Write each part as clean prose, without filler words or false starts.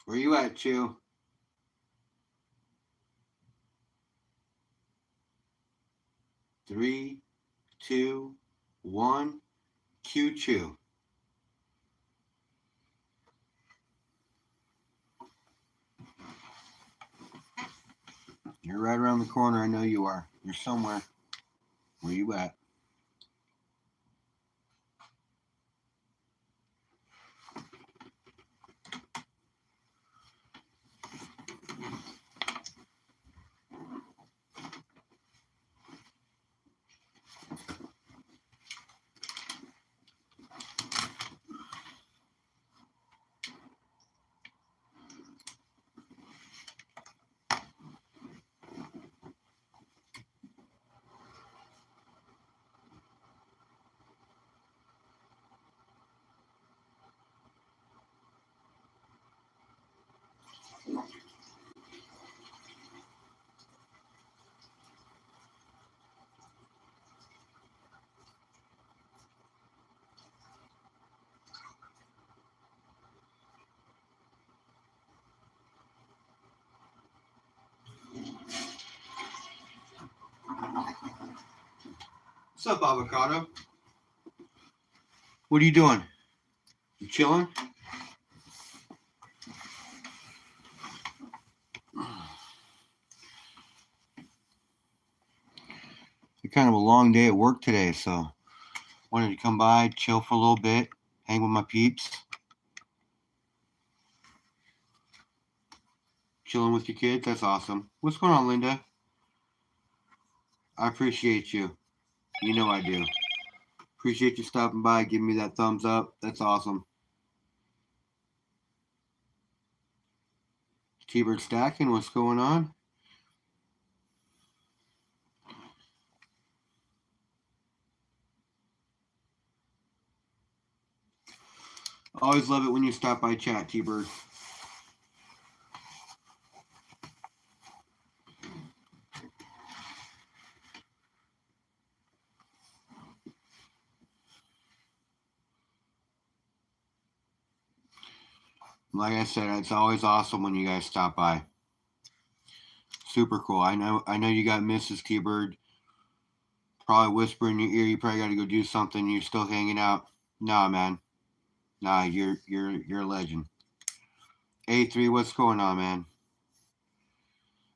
Where you at, Chew? 3, 2, 1. Q Chew. You're right around the corner. I know you are. You're somewhere. Where you at? What's up, avocado? What are you doing? You chilling? It's kind of a long day at work today, so wanted to come by, chill for a little bit, hang with my peeps. Chilling with your kids. That's awesome. What's going on, Linda? I appreciate you. You know I do. Appreciate you stopping by, giving me that thumbs up. That's awesome. T-Bird stacking. What's going on? Always love it when you stop by chat, T-Bird. Like I said, it's always awesome when you guys stop by. Super cool. I know you got Mrs. T-Bird probably whispering in your ear. You probably got to go do something. You're still hanging out. Nah, man. Nah, you're a legend. A3, what's going on, man?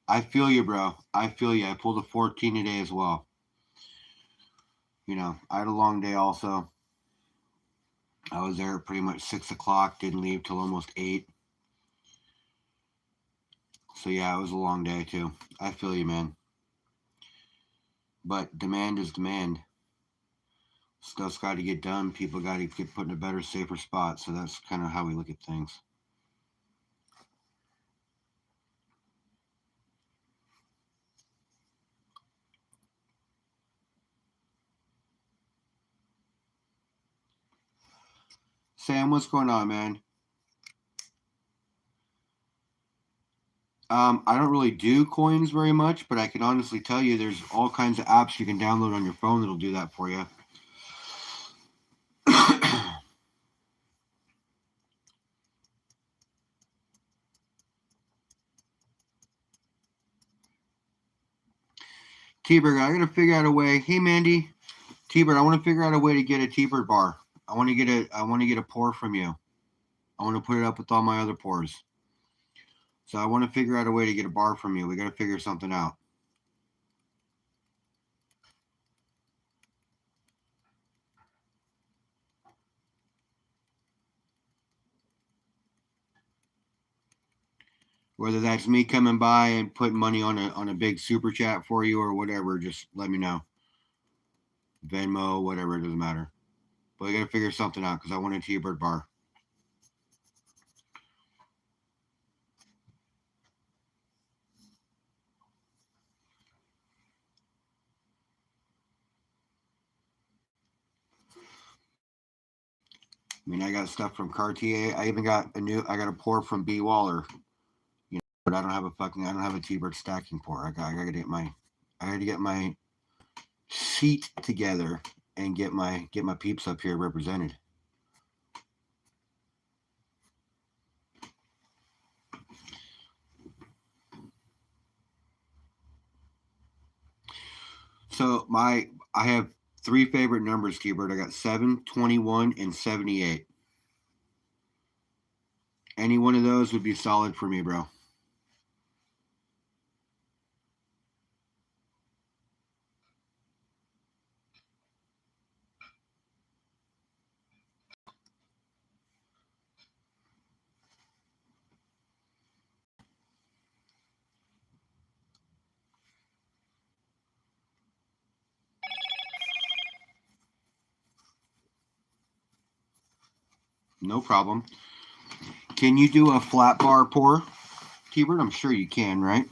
I feel you, bro. I feel you. I pulled a 14 today as well. You know, I had a long day also. I was there at pretty much 6 o'clock. Didn't leave till almost 8. So yeah, it was a long day too. I feel you, man. But demand is demand. Stuff's got to get done. People got to get put in a better, safer spot. So that's kind of how we look at things. Sam, what's going on, man? I don't really do coins very much, but I can honestly tell you there's all kinds of apps you can download on your phone that'll do that for you. T-Bird, I gotta figure out a way. Hey, Mandy, T-Bird, I want to figure out a way to get a T-Bird bar. I want to get a pour from you. I want to put it up with all my other pours. So I want to figure out a way to get a bar from you. We got to figure something out. Whether that's me coming by and putting money on a big super chat for you or whatever, just let me know. Venmo, whatever, it doesn't matter. But we got to figure something out because I want a T-Bird bar. I mean, I got stuff from Cartier. I even got I got a pour from B Waller. You know, but I don't have a T-Bird stacking pour. I got to get my seat together and get my peeps up here represented. So I have 3 favorite numbers, Keybird. I got 7, 21, and 78. Any one of those would be solid for me, bro. No problem. Can you do a flat bar pour, Keybird? I'm sure you can, right?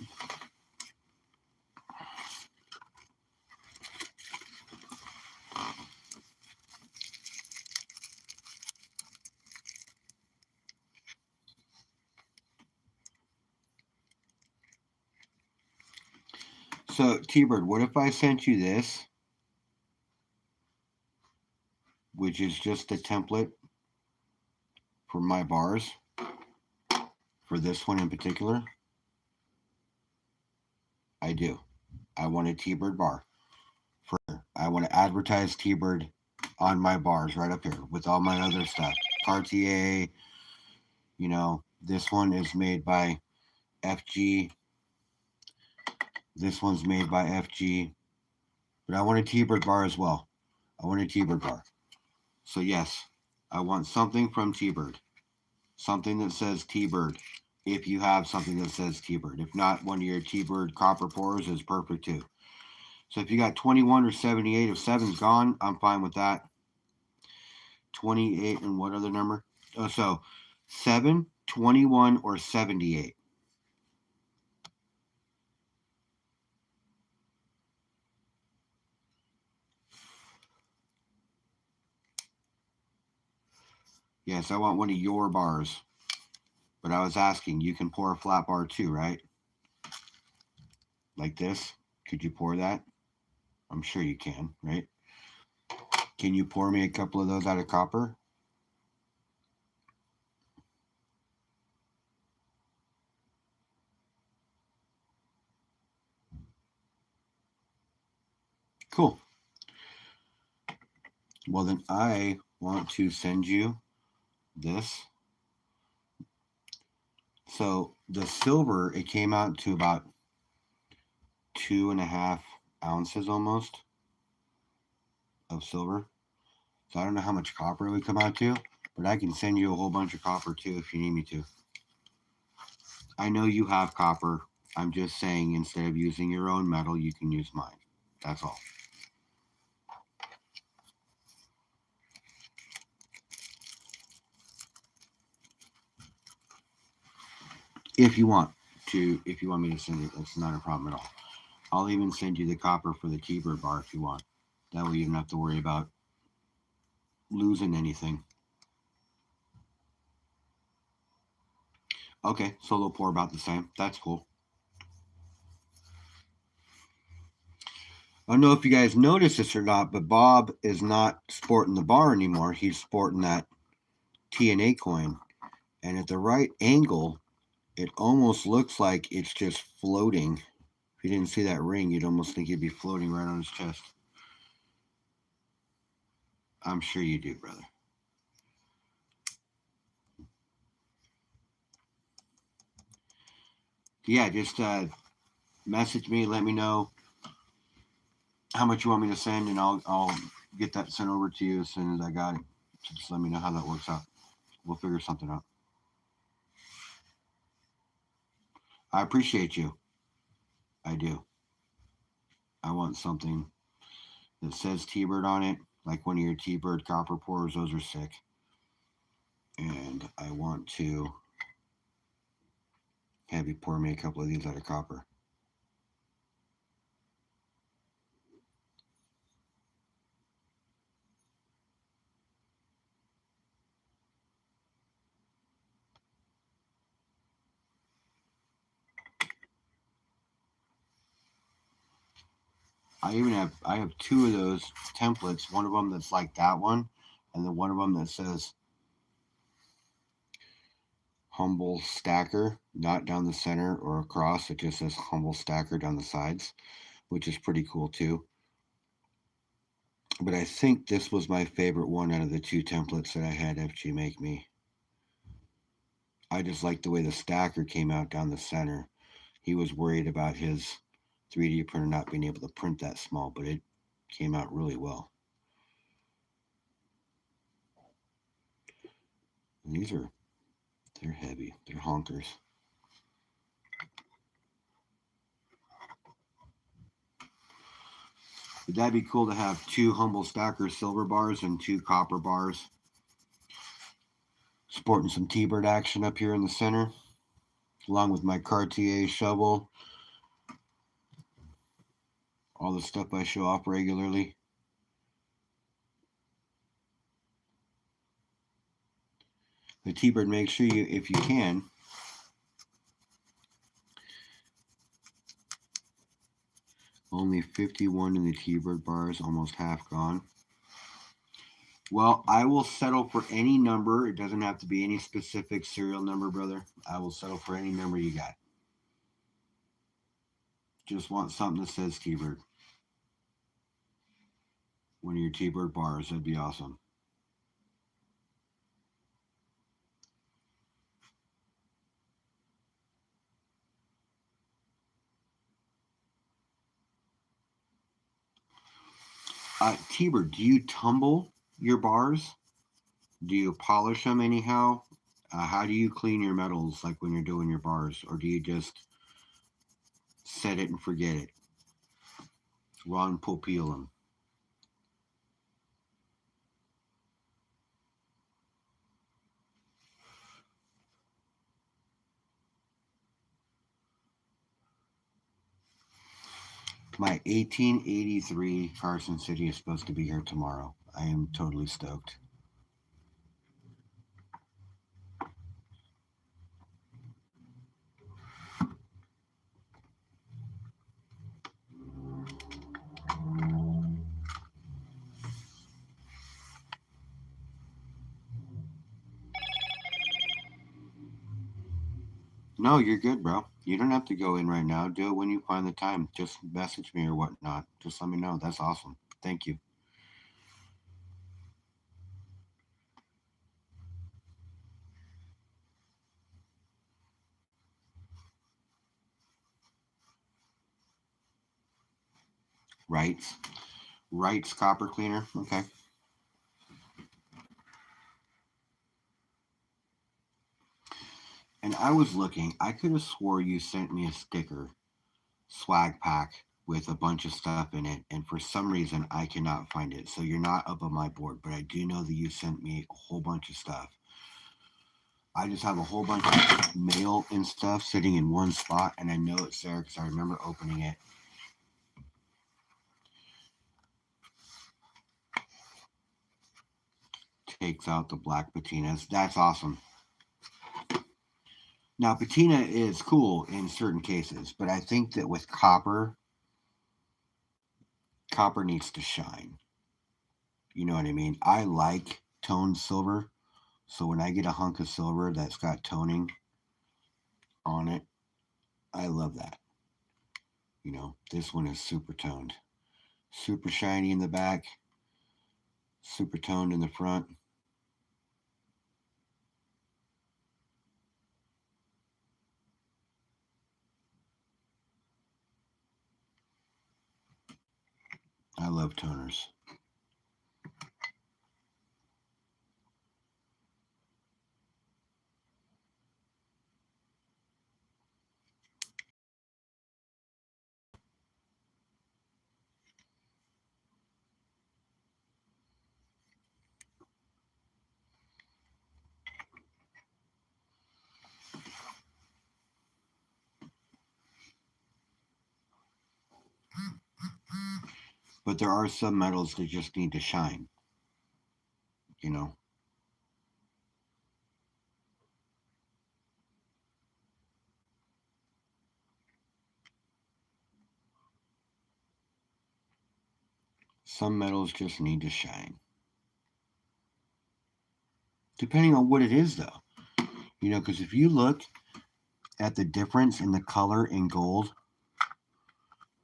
So, T-Bird, what if I sent you this, which is just a template for my bars, for this one in particular? I do. I want a T-Bird bar. I want to advertise T-Bird on my bars right up here with all my other stuff. Cartier, you know, this one is made by FG. This one's made by FG. But I want a T-Bird bar as well. I want a T-Bird bar. So yes, I want something from T-Bird. Something that says T-Bird. If you have something that says T-Bird. If not, one of your T-Bird copper pours is perfect too. So if you got 21 or 78, if 7's gone, I'm fine with that. 28 and what other number? Oh, so 7, 21, or 78. Yes, I want one of your bars. But I was asking, you can pour a flat bar too, right? Like this? Could you pour that? I'm sure you can, right? Can you pour me a couple of those out of copper? Cool. Well, then I want to send you this. So the silver, it came out to about 2.5 ounces almost of silver. So I don't know how much copper it would come out to, but I can send you a whole bunch of copper too if you need me to. I know you have copper. I'm just saying instead of using your own metal, you can use mine. That's all. If you want me to send it, that's not a problem at all. I'll even send you the copper for the T-Bird bar if you want. That way you don't have to worry about losing anything. Okay, so they'll pour about the same. That's cool. I don't know if you guys noticed this or not, but Bob is not sporting the bar anymore. He's sporting that TNA coin. And at the right angle, it almost looks like it's just floating. If you didn't see that ring, you'd almost think it'd be floating right on his chest. I'm sure you do, brother. Yeah, just message me, let me know how much you want me to send, and I'll get that sent over to you as soon as I got it. So just let me know how that works out. We'll figure something out. I appreciate you. I do. I want something that says T-Bird on it, like one of your T-Bird copper pours. Those are sick. And I want to have you pour me a couple of these out of copper. I have 2 of those templates. One of them that's like that one, and then one of them that says Humble Stacker, not down the center or across. It just says Humble Stacker down the sides, which is pretty cool too. But I think this was my favorite one out of the 2 templates that I had FG make me. I just like the way the stacker came out down the center. He was worried about his 3D printer not being able to print that small, but it came out really well. And they're heavy. They're honkers. Would that be cool to have 2 Humble Stacker silver bars and 2 copper bars? Sporting some T-Bird action up here in the center, along with my Cartier shovel. All the stuff I show off regularly. The T-Bird, make sure you, if you can, only 51 in the T-Bird bars, almost half gone. Well, I will settle for any number. It doesn't have to be any specific serial number, brother. I will settle for any number you got. Just want something that says T-Bird. One of your T-Bird bars, that'd be awesome. T-Bird, do you tumble your bars? Do you polish them anyhow? How do you clean your metals, like when you're doing your bars? Or do you just set it and forget it? Ron peel them. My 1883 Carson City is supposed to be here tomorrow. I am totally stoked. No, you're good, bro. You don't have to go in right now. Do it when you find the time. Just message me or whatnot. Just let me know. That's awesome. Thank you. Wright's copper cleaner. Okay. And I was looking. I could have swore you sent me a sticker, swag pack, with a bunch of stuff in it, and for some reason I cannot find it. So you're not up on my board, but I do know that you sent me a whole bunch of stuff. I just have a whole bunch of mail and stuff sitting in one spot, and I know it's there because I remember opening it. Takes out the black patinas. That's awesome. Now, patina is cool in certain cases, but I think that with copper needs to shine. You know what I mean? I like toned silver, so when I get a hunk of silver that's got toning on it, I love that. You know, this one is super toned. Super shiny in the back, super toned in the front. I love toners. But there are some metals that just need to shine. You know? Some metals just need to shine. Depending on what it is, though. You know, because if you look at the difference in the color in gold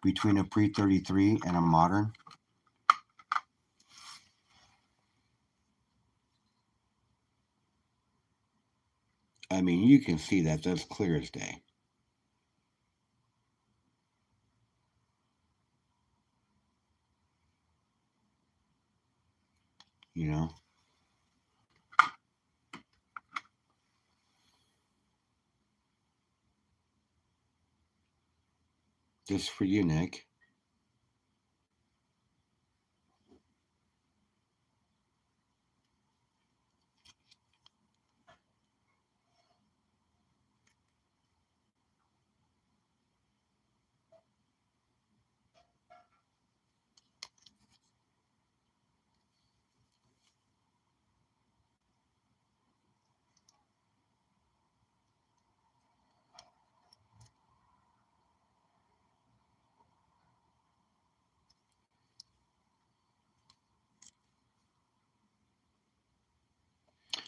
between a pre-33 and a modern, I mean, you can see that. That's clear as day. You know? Just for you, Nick.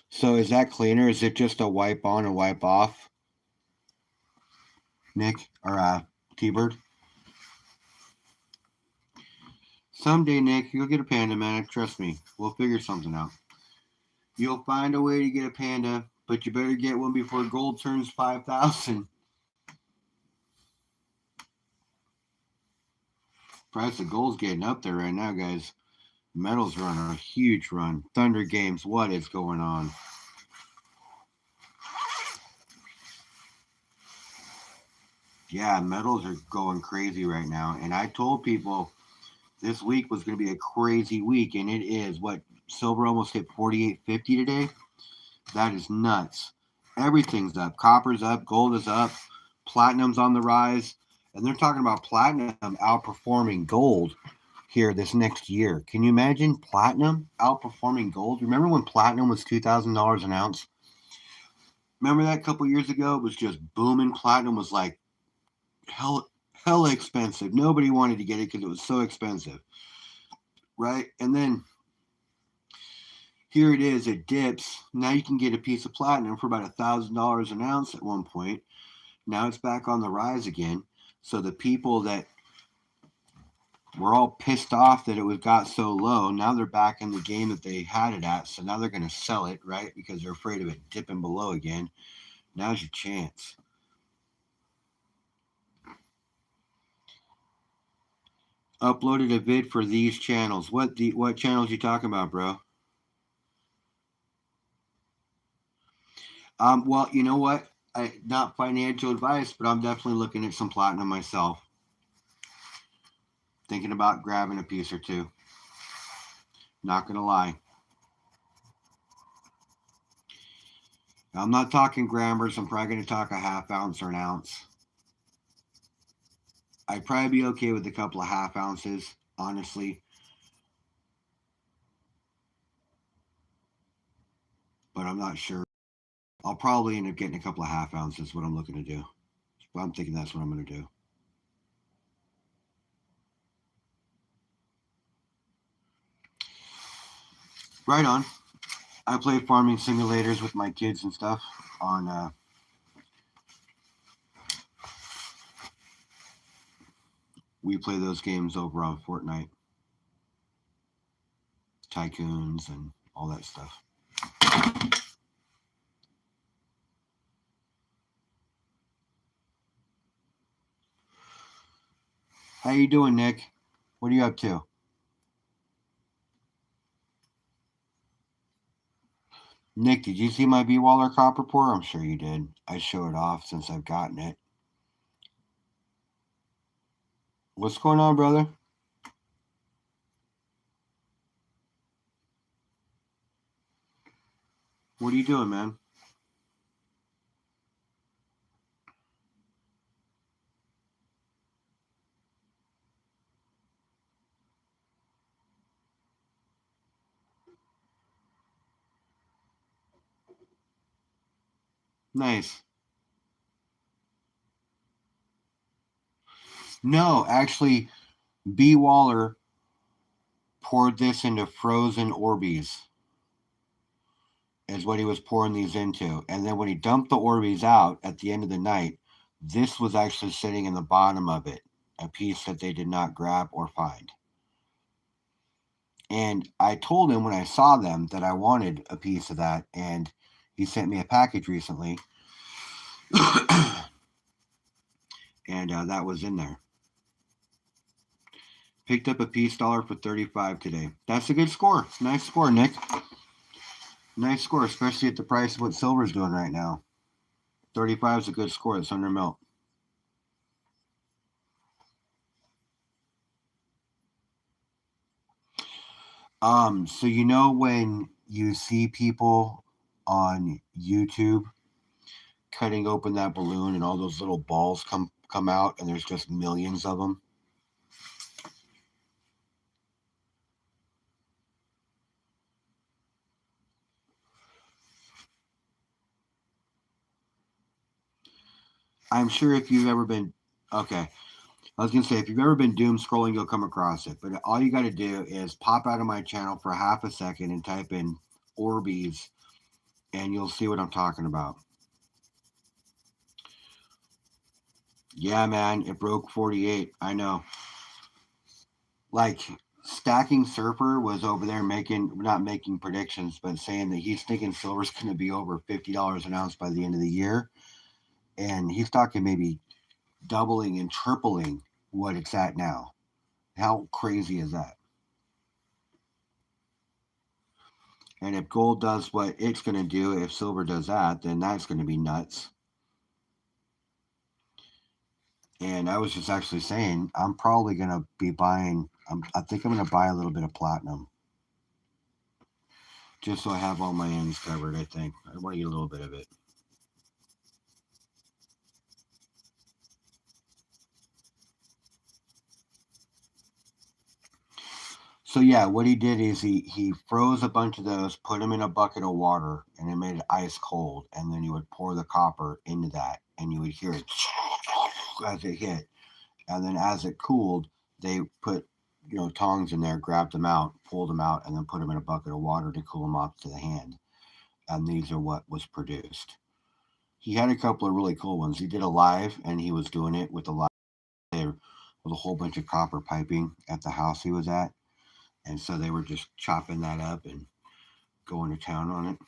So is that cleaner? Is it just a wipe on and wipe off? Nick or T-Bird? Someday, Nick, you'll get a panda, man. Trust me. We'll figure something out. You'll find a way to get a panda, but you better get one before gold turns 5,000. Price of gold's getting up there right now, guys. Metals run a huge run. Thunder Games, what is going on? Yeah, metals are going crazy right now. And I told people this week was going to be a crazy week, and it is. What, silver almost hit 48.50 today? That is nuts. Everything's up. Copper's up, gold is up, platinum's on the rise. And they're talking about platinum outperforming gold here this next year. Can you imagine platinum outperforming gold? Remember when platinum was $2,000 an ounce? Remember that a couple years ago? It was just booming. Platinum was like hella expensive. Nobody wanted to get it because it was so expensive, right? And then here it is. It dips. Now you can get a piece of platinum for about $1,000 an ounce at one point. Now it's back on the rise again. So the people that were all pissed off that it got so low, now they're back in the game that they had it at. So now they're going to sell it, right? Because they're afraid of it dipping below again. Now's your chance. Uploaded a vid for these channels. What channels you talking about, bro? Well, you know what? Not financial advice, but I'm definitely looking at some platinum myself. Thinking about grabbing a piece or two. Not gonna lie. I'm not talking grammars. I'm probably gonna talk a half ounce or an ounce. I'd probably be okay with a couple of half ounces, honestly. But I'm not sure. I'll probably end up getting a couple of half ounces. What I'm looking to do. But I'm thinking that's what I'm gonna do. Right on. I play farming simulators with my kids and stuff on. We play those games over on Fortnite, Tycoons, and all that stuff. How you doing, Nick? What are you up to? Nick, did you see my B-Waller copper pour? I'm sure you did. I show it off since I've gotten it. What's going on, brother? What are you doing, man? Nice. No, actually, B-Waller poured this into frozen Orbeez. Is what he was pouring these into. And then when he dumped the Orbeez out at the end of the night, this was actually sitting in the bottom of it, a piece that they did not grab or find. And I told him when I saw them that I wanted a piece of that, and he sent me a package recently. And that was in there. Picked up a peace dollar for 35 today. That's a good score. Nice score, Nick. Nice score, especially at the price of what silver's doing right now. 35 is a good score. It's under melt. So you know when you see people on YouTube cutting open that balloon and all those little balls come out and there's just millions of them? I'm sure if you've ever been okay, I was gonna say if you've ever been doom scrolling, you'll come across it. But all you got to do is pop out of my channel for half a second and type in Orbeez, and you'll see what I'm talking about. Yeah, man, it broke 48. I know. Like Stacking Surfer was over there not making predictions, but saying that he's thinking silver's going to be over $50 an ounce by the end of the year, and he's talking maybe doubling and tripling what it's at now. How crazy is that? And if gold does what it's going to do, if silver does that, then that's going to be nuts. And I was just actually saying, I'm probably going to be buying, I think I'm going to buy a little bit of platinum just so I have all my ends covered. I think I want to get a little bit of it. So yeah, what he did is he froze a bunch of those, put them in a bucket of water, and it made it ice cold. And then you would pour the copper into that, and you would hear it as it hit. And then as it cooled, they put tongs in there, grabbed them out, pulled them out, and then put them in a bucket of water to cool them off to the hand. And these are what was produced. He had a couple of really cool ones. He did a live, and he was doing it with a live with a whole bunch of copper piping at the house he was at. And so they were just chopping that up and going to town on it.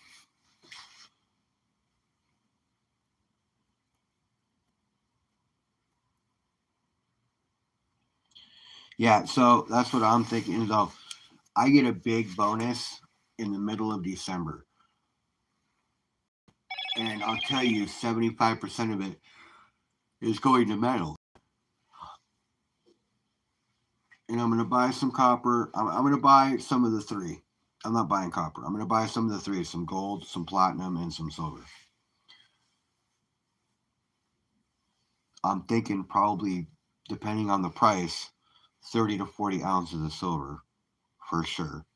Yeah, so that's what I'm thinking. Though I get a big bonus in the middle of December, and I'll tell you, 75% of it is going to metal. And I'm going to buy some copper. I'm going to buy some of the three. I'm not buying copper. I'm going to buy some of the three: some gold, some platinum, and some silver. I'm thinking probably, depending on the price, 30 to 40 ounces of silver for sure.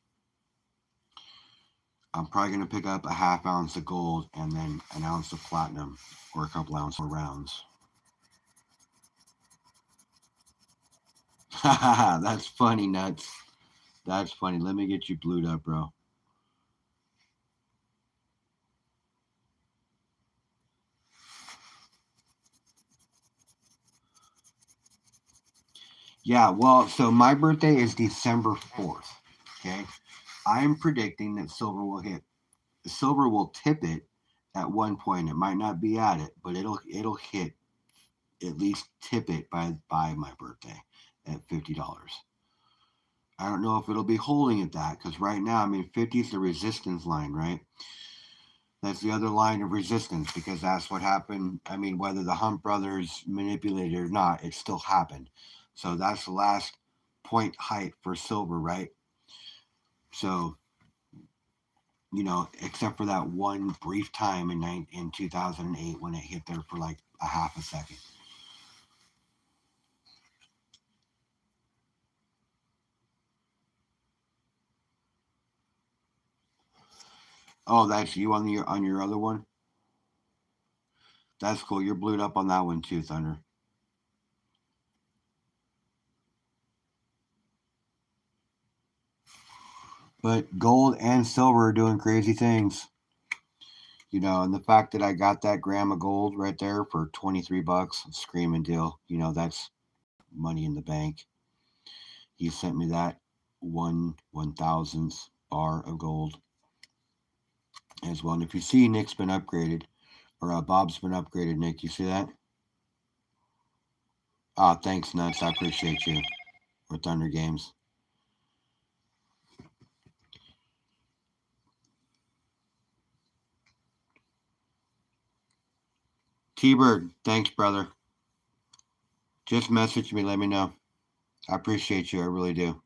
I'm probably going to pick up a half ounce of gold and then an ounce of platinum or a couple ounces of rounds. That's funny, Nuts. That's funny. Let me get you blued up, bro. Yeah, well, so my birthday is December 4th. Okay. I'm predicting that silver will tip it at one point. It might not be at it, but it'll hit, at least tip it by my birthday at $50. I don't know if it'll be holding at that because right now, I mean, 50 is the resistance line, right? That's the other line of resistance because that's what happened. I mean, whether the Hunt brothers manipulated it or not, it still happened. So that's the last point height for silver, right? So, except for that one brief time in 2008 when it hit there for like a half a second. Oh, that's you on your other one. That's cool. You're blued up on that one too, Thunder. But gold and silver are doing crazy things. And the fact that I got that gram of gold right there for $23, screaming deal. That's money in the bank. He sent me that 1/1000th bar of gold as well. And if you see Nick's been upgraded, Or Bob's been upgraded, Nick. You see that? Ah, thanks, Nuts. I appreciate you. Or Thunder Games. T-Bird, thanks, brother. Just message me. Let me know. I appreciate you. I really do.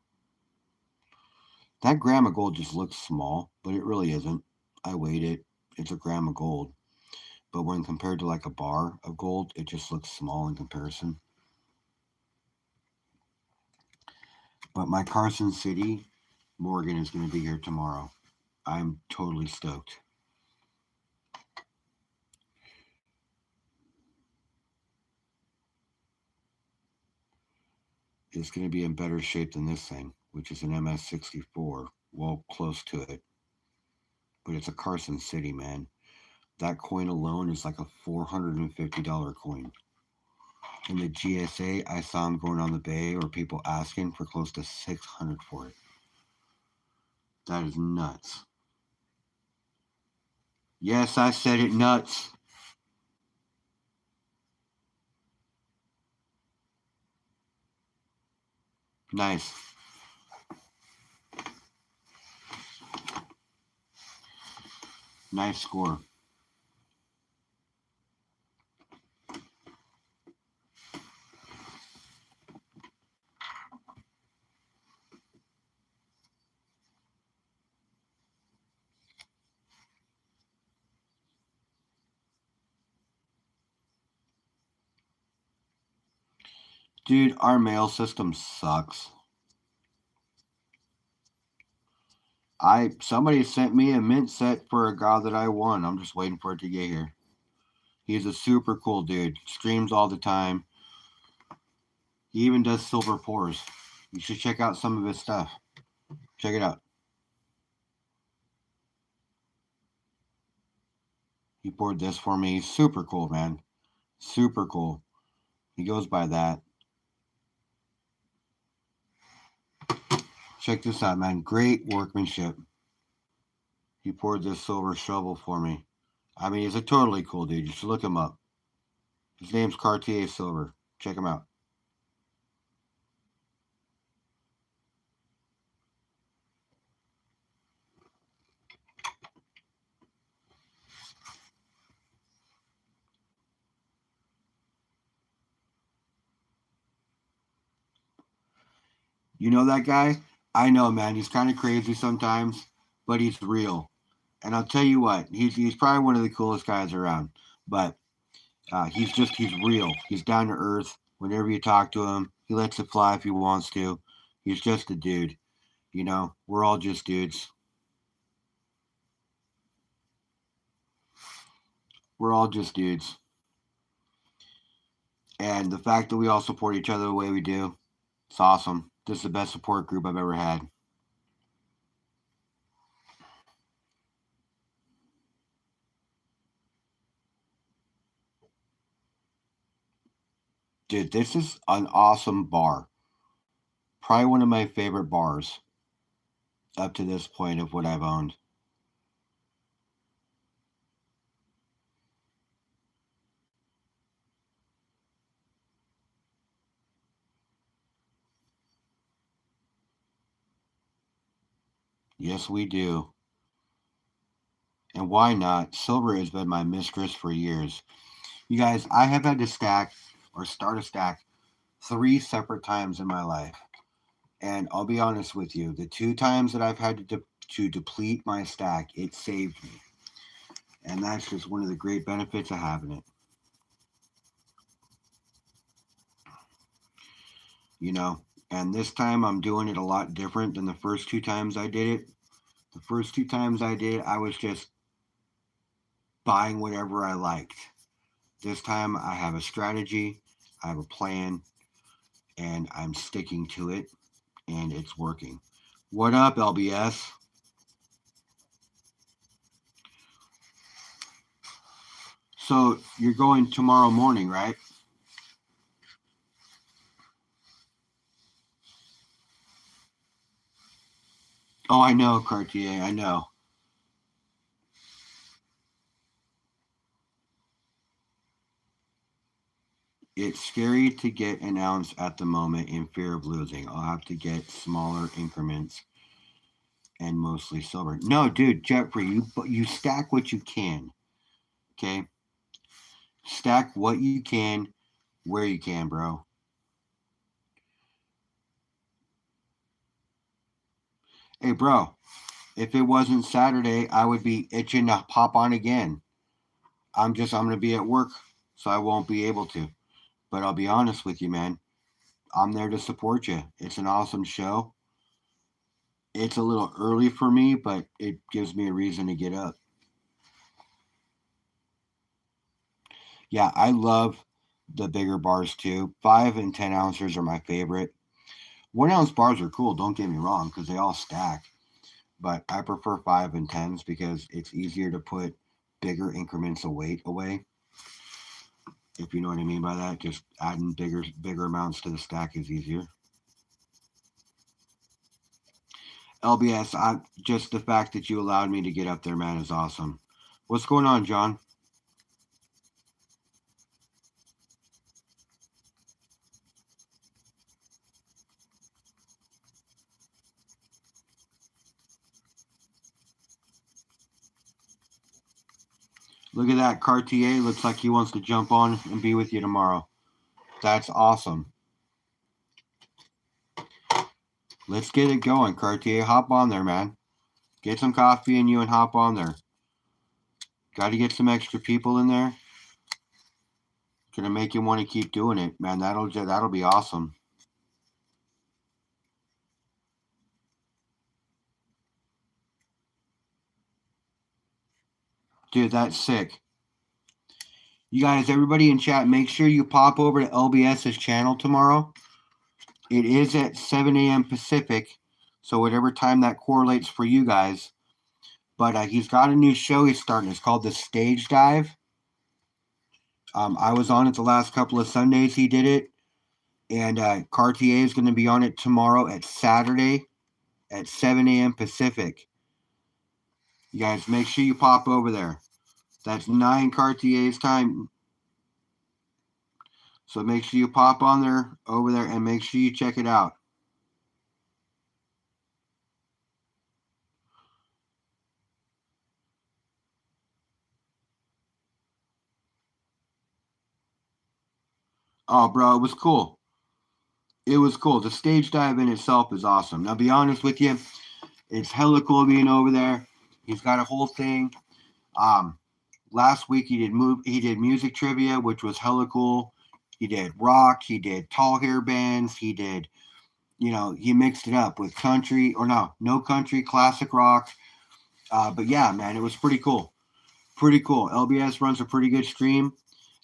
That gram of gold just looks small, but it really isn't. I weighed it. It's a gram of gold. But when compared to like a bar of gold, it just looks small in comparison. But my Carson City Morgan is going to be here tomorrow. I'm totally stoked. It's going to be in better shape than this thing, which is an MS64. Well, close to it. But it's a Carson City, man. That coin alone is like a $450 coin. In the GSA, I saw them going on the bay or people asking for close to $600 for it. That is nuts. Yes, I said it, nuts. Nice. Nice score. Dude, our mail system sucks. Somebody sent me a mint set for a guy that I won. I'm just waiting for it to get here. He's a super cool dude. Streams all the time. He even does silver pours. You should check out some of his stuff. Check it out. He poured this for me. Super cool, man. Super cool. He goes by that. Check this out, man. Great workmanship. He poured this silver shovel for me. I mean, he's a totally cool dude. You should look him up. His name's Cartier Silver. Check him out. You know that guy? I know, man. He's kind of crazy sometimes, but he's real. And I'll tell you what, he's probably one of the coolest guys around. But he's real. He's down to earth. Whenever you talk to him, he lets it fly if he wants to. He's just a dude. You know, we're all just dudes. We're all just dudes. And the fact that we all support each other the way we do, it's awesome. This is the best support group I've ever had. Dude, this is an awesome bar. Probably one of my favorite bars up to this point of what I've owned. Yes, we do. And why not? Silver has been my mistress for years. You guys, I have had to stack or start a stack 3 separate times in my life. And I'll be honest with you, the 2 times that I've had to deplete my stack, it saved me. And that's just one of the great benefits of having it. You know, and this time I'm doing it a lot different than the first 2 times I did it. The first 2 times I did it, I was just buying whatever I liked. This time I have a strategy, I have a plan, and I'm sticking to it, and it's working. What up, LBS? So you're going tomorrow morning, right? Oh, I know, Cartier. I know. It's scary to get an ounce at the moment in fear of losing. I'll have to get smaller increments and mostly silver. No, dude, Jeffrey, you stack what you can. Okay? Stack what you can where you can, bro. Hey, bro, if it wasn't Saturday, I would be itching to pop on again. I'm going to be at work, so I won't be able to. But I'll be honest with you, man. I'm there to support you. It's an awesome show. It's a little early for me, but it gives me a reason to get up. Yeah, I love the bigger bars too. 5 and 10 ounces are my favorite. 1 ounce bars are cool, don't get me wrong, because they all stack. But I prefer 5 and 10s because it's easier to put bigger increments of weight away. If you know what I mean by that, just adding bigger amounts to the stack is easier. LBS, just the fact that you allowed me to get up there, man, is awesome. What's going on, John? Look at that. Cartier looks like he wants to jump on and be with you tomorrow. That's awesome. Let's get it going, Cartier. Hop on there, man. Get some coffee in you and hop on there. Got to get some extra people in there. Gonna make you want to keep doing it, man. That'll be awesome. Dude, that's sick. You guys, everybody in chat, make sure you pop over to LBS's channel tomorrow. It is at 7 a.m. Pacific, so whatever time that correlates for you guys. But he's got a new show he's starting. It's called The Stage Dive. I was on it the last couple of Sundays he did it. And Cartier is going to be on it tomorrow at Saturday at 7 a.m. Pacific. You guys, make sure you pop over there. That's 9 Cartier's time. So make sure you pop on there, over there, and make sure you check it out. Oh, bro, it was cool. It was cool. The stage dive in itself is awesome. Now, be honest with you, it's hella cool being over there. He's got a whole thing. Last week he did music trivia, which was hella cool. He did rock. He did tall hair bands. He did, he mixed it up with country or no country, classic rock. But yeah, man, it was pretty cool. Pretty cool. LBS runs a pretty good stream.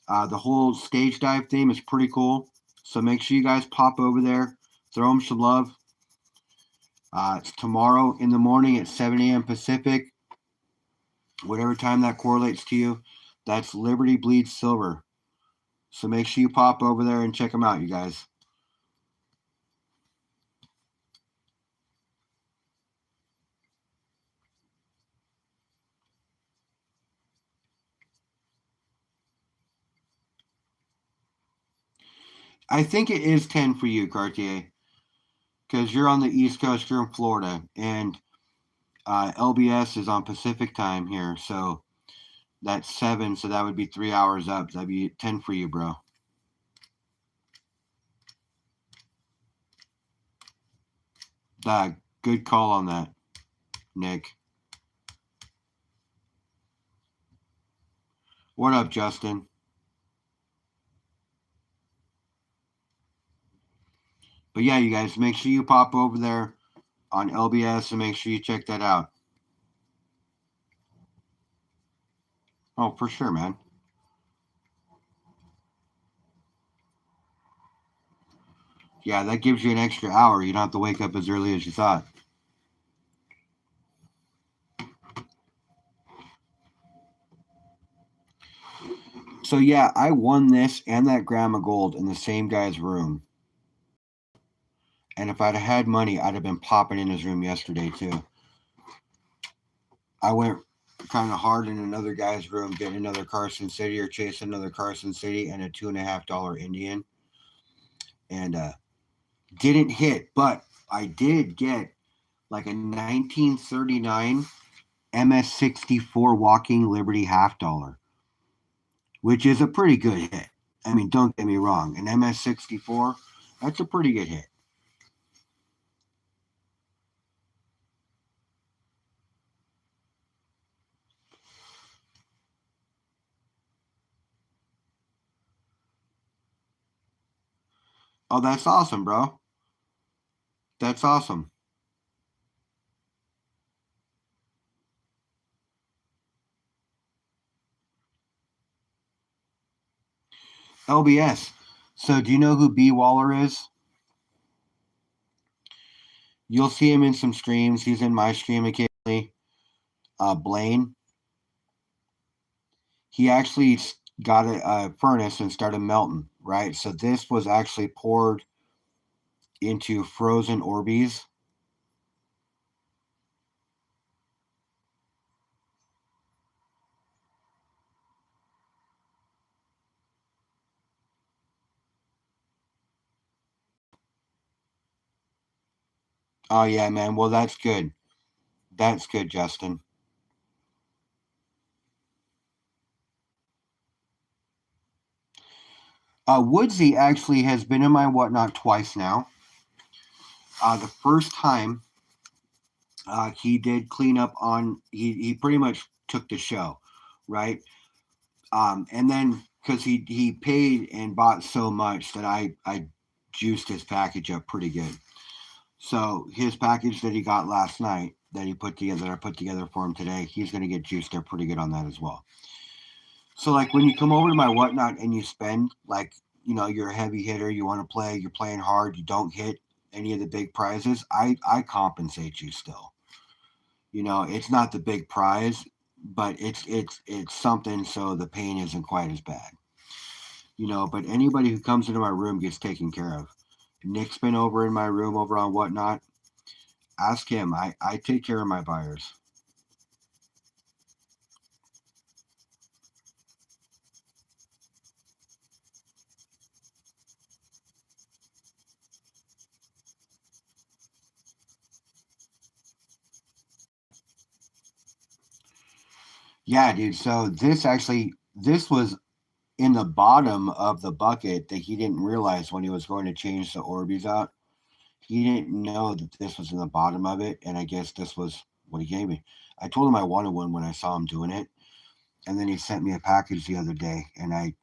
The whole stage dive theme is pretty cool. So make sure you guys pop over there. Throw them some love. It's tomorrow in the morning at 7 a.m. Pacific. Whatever time that correlates to you, that's Liberty Bleeds Silver. So make sure you pop over there and check them out, you guys. I think it is 10 for you, Cartier, because you're on the East Coast, you're in Florida, and LBS is on Pacific time here, so that's 7, so that would be 3 hours up. That'd be 10 for you, bro. Good call on that, Nick. What up, Justin? But yeah, you guys, make sure you pop over there on LBS and make sure you check that out. Oh, for sure, man. Yeah, that gives you an extra hour. You don't have to wake up as early as you thought. So yeah, I won this and that gram of gold in the same guy's room. And if I'd have had money, I'd have been popping in his room yesterday too. I went kind of hard in another guy's room, get another Carson City or chase another Carson City and a $2.50 Indian. And didn't hit, but I did get like a 1939 MS64 Walking Liberty $half, which is a pretty good hit. I mean, don't get me wrong, an MS64, that's a pretty good hit. Oh, that's awesome, bro. That's awesome. LBS. So do you know who B Waller is? You'll see him in some streams. He's in my stream occasionally. Blaine. He actually got a furnace and started melting, right? So this was actually poured into frozen Orbeez. Oh yeah, man. Well, that's good. That's good, Justin. Woodsy actually has been in my whatnot twice now. The first time he did clean up on, he pretty much took the show, right? And then because he paid and bought so much that I juiced his package up pretty good. So his package that he got last night that he put together, that I put together for him today, he's going to get juiced up pretty good on that as well. So like when you come over to my whatnot and you spend, like, you know, you're a heavy hitter, you want to play, you're playing hard, you don't hit any of the big prizes, I compensate you still. You know, it's not the big prize, but it's something so the pain isn't quite as bad. You know, but anybody who comes into my room gets taken care of. Nick's been over in my room over on whatnot. Ask him. I take care of my buyers. Yeah, dude. So this was in the bottom of the bucket that he didn't realize when he was going to change the Orbeez out. He didn't know that this was in the bottom of it, and I guess this was what he gave me. I told him I wanted one when I saw him doing it, and then he sent me a package the other day, and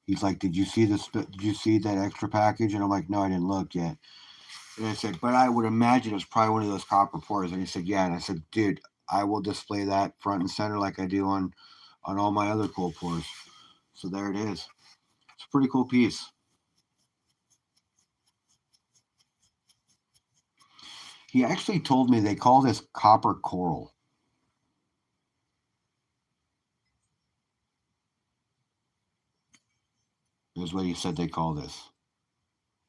he's like, "Did you see this? Did you see that extra package?" And I'm like, "No, I didn't look yet." And I said, "But I would imagine it's probably one of those copper pours." And he said, "Yeah." And I said, "Dude, I will display that front and center like I do on all my other cool pours." So there it is. It's a pretty cool piece. He actually told me they call this copper coral. Is what he said they call this.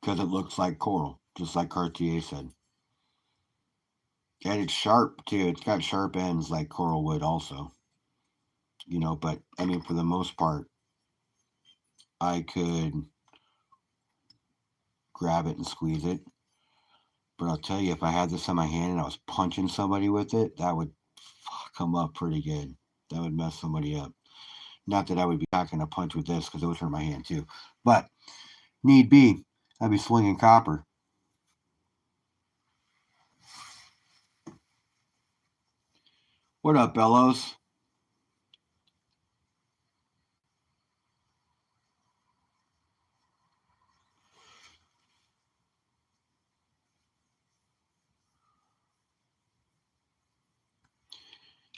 Because it looks like coral, just like Cartier said. And it's sharp too. It's got sharp ends like coral would also. You know, but I mean, for the most part, I could grab it and squeeze it. But I'll tell you, if I had this in my hand and I was punching somebody with it, that would come up pretty good. That would mess somebody up. Not that I would be packing a punch with this because it would hurt my hand too. But need be, I'd be swinging copper. What up, Bellows?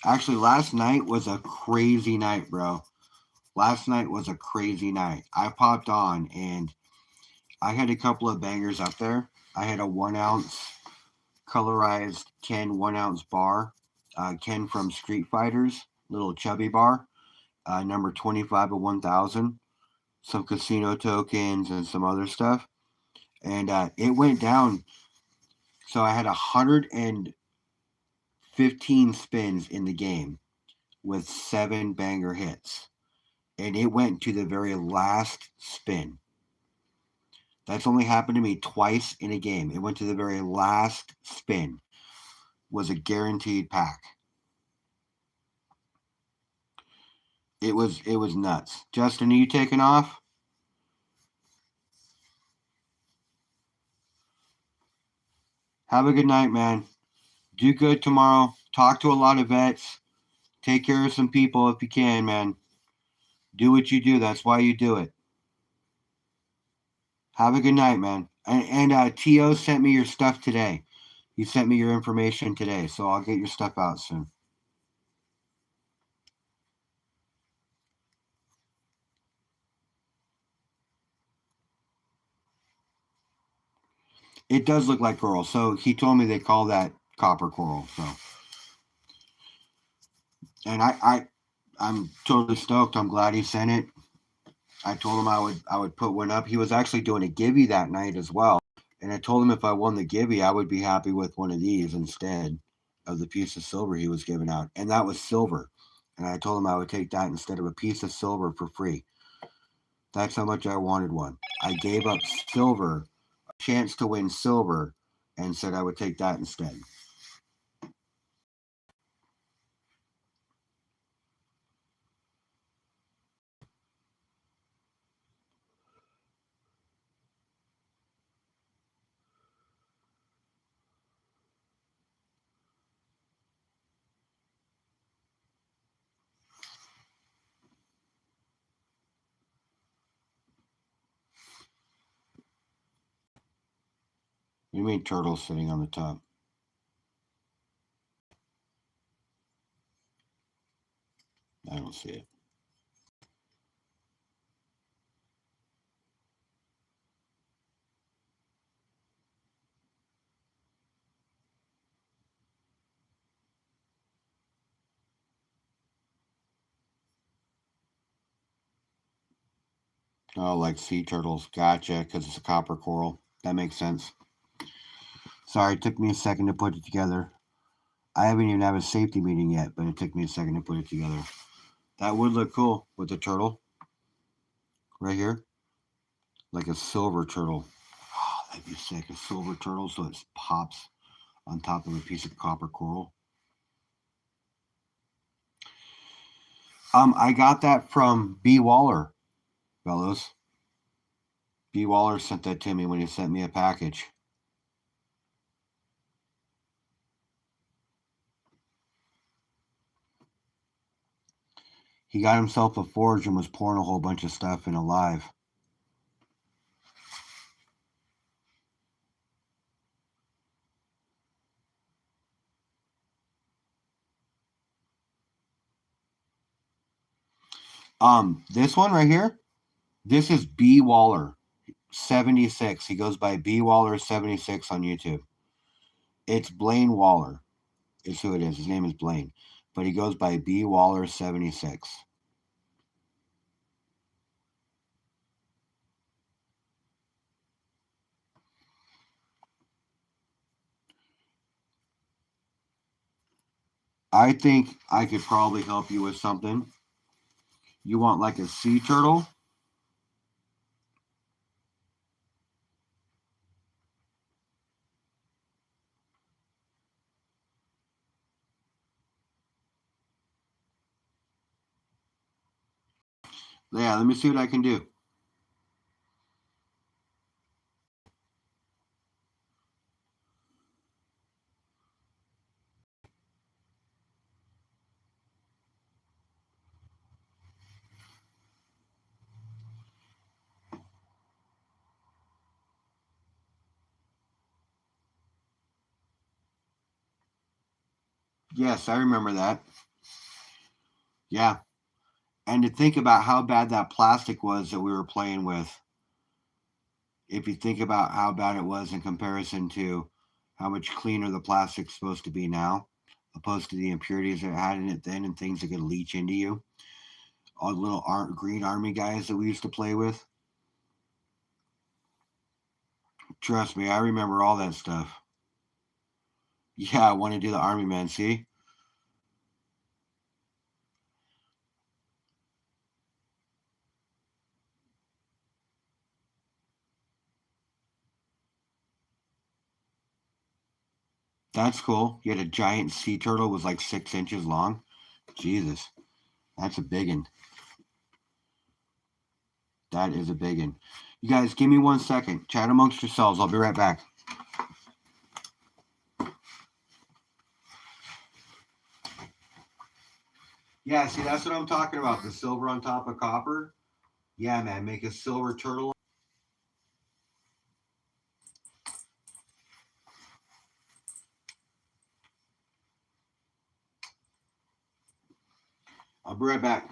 Actually, last night was a crazy night, bro. Last night was a crazy night. I popped on and I had a couple of bangers up there. I had a 1 ounce colorized Ken 1 ounce bar. Ken from Street Fighters, little chubby bar. Number 25 of 1000. Some casino tokens and some other stuff. And it went down. So I had 115 spins in the game. with 7 banger hits. And it went to the very last spin. That's only happened to me twice in a game. It went to the very last spin. Was a guaranteed pack. It was nuts. Justin, are you taking off? Have a good night, man. Do good tomorrow. Talk to a lot of vets. Take care of some people if you can, man. Do what you do. That's why you do it. Have a good night, man. And T.O. sent me your stuff today. He sent me your information today, so I'll get your stuff out soon. It does look like coral. So he told me they call that copper coral. So, and I'm totally stoked. I'm glad he sent it. I told him I would put one up. He was actually doing a givey that night as well, and I told him if I won the givey, I would be happy with one of these instead of the piece of silver he was giving out, and that was silver. And I told him I would take that instead of a piece of silver for free. That's how much I wanted one. I gave up silver, a chance to win silver, and said I would take that instead. You mean turtles sitting on the top? I don't see it. Oh, like sea turtles. Gotcha, because it's a copper coral. That makes sense. Sorry, it took me a second to put it together. I haven't even had a safety meeting yet, but it took me a second to put it together. That would look cool with the turtle right here. Like a silver turtle. Oh, that'd be sick. A silver turtle so it pops on top of a piece of copper coral. I got that from B. Waller, fellows. B. Waller sent that to me when he sent me a package. He got himself a forge and was pouring a whole bunch of stuff in alive. This one right here, this is B. Waller 76. He goes by B. Waller 76 on YouTube. It's Blaine Waller, is who it is. His name is Blaine, but he goes by B. Waller 76. I think I could probably help you with something. You want like a sea turtle? Yeah, let me see what I can do. Yes, I remember that. Yeah. And to think about how bad that plastic was that we were playing with. If you think about how bad it was in comparison to how much cleaner the plastic's supposed to be now, opposed to the impurities that it had in it then and things that could leach into you. All the little green army guys that we used to play with. Trust me, I remember all that stuff. Yeah, I want to do the army man, see? That's cool. You had a giant sea turtle was like 6 inches long. Jesus, that's a big one. That is a big one. You guys, give me 1 second. Chat amongst yourselves. I'll be right back. Yeah, see, that's what I'm talking about. The silver on top of copper. Yeah, man, make a silver turtle. I'll be right back.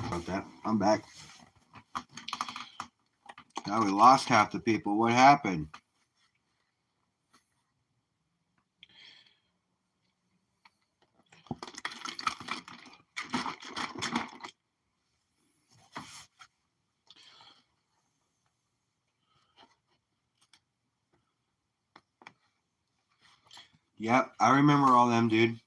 About that. I'm back. Now we lost half the people. What happened? Yep, I remember all them, dude.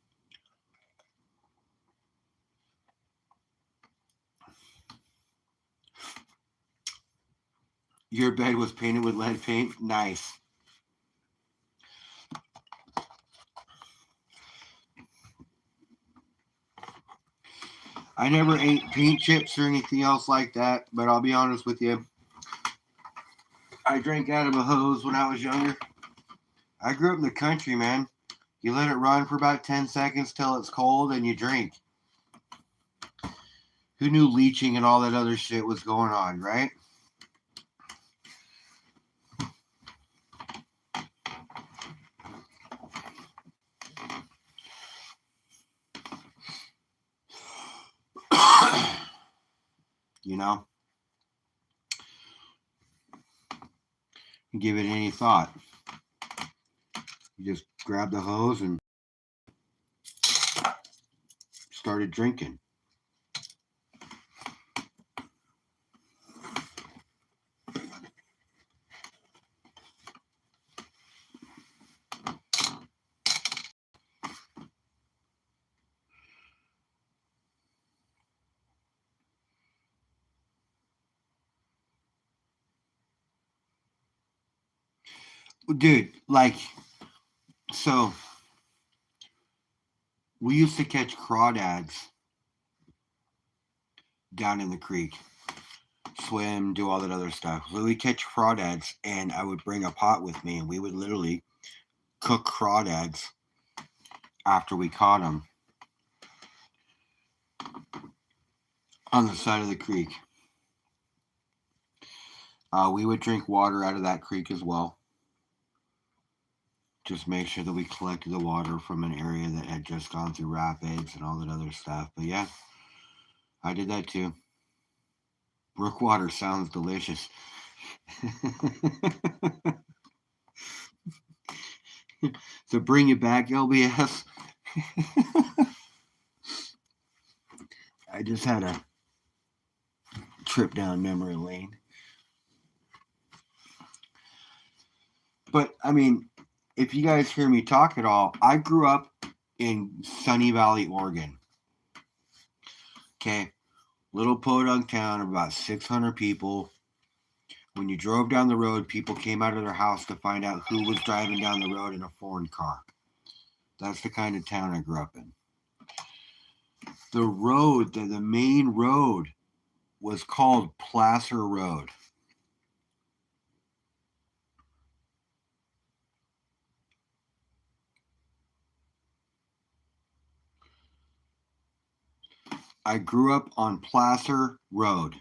Your bed was painted with lead paint. Nice. I never ate paint chips or anything else like that, but I'll be honest with you. I drank out of a hose when I was younger. I grew up in the country, man. You let it run for about 10 seconds till it's cold and you drink. Who knew leaching and all that other shit was going on, right? You know? Give it any thought. You just grabbed the hose and started drinking. Dude, like, so we used to catch crawdads down in the creek, swim, do all that other stuff. So we catch crawdads, and I would bring a pot with me, and we would literally cook crawdads after we caught them on the side of the creek. We would drink water out of that creek as well. Just make sure that we collected the water from an area that had just gone through rapids and all that other stuff. But yeah, I did that too. Brook water sounds delicious. So bring you back, LBS. I just had a trip down memory lane. But I mean, if you guys hear me talk at all, I grew up in Sunny Valley, Oregon. Okay, little podunk town of about 600 people. When you drove down the road, people came out of their house to find out who was driving down the road in a foreign car. That's the kind of town I grew up in. The road, the main road, was called Placer Road. I grew up on Placer Road.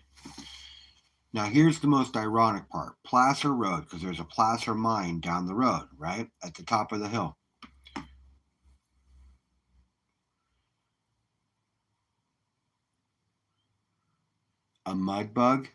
Now, here's the most ironic part. Placer Road, because there's a placer mine down the road, right? At the top of the hill. A mud bug.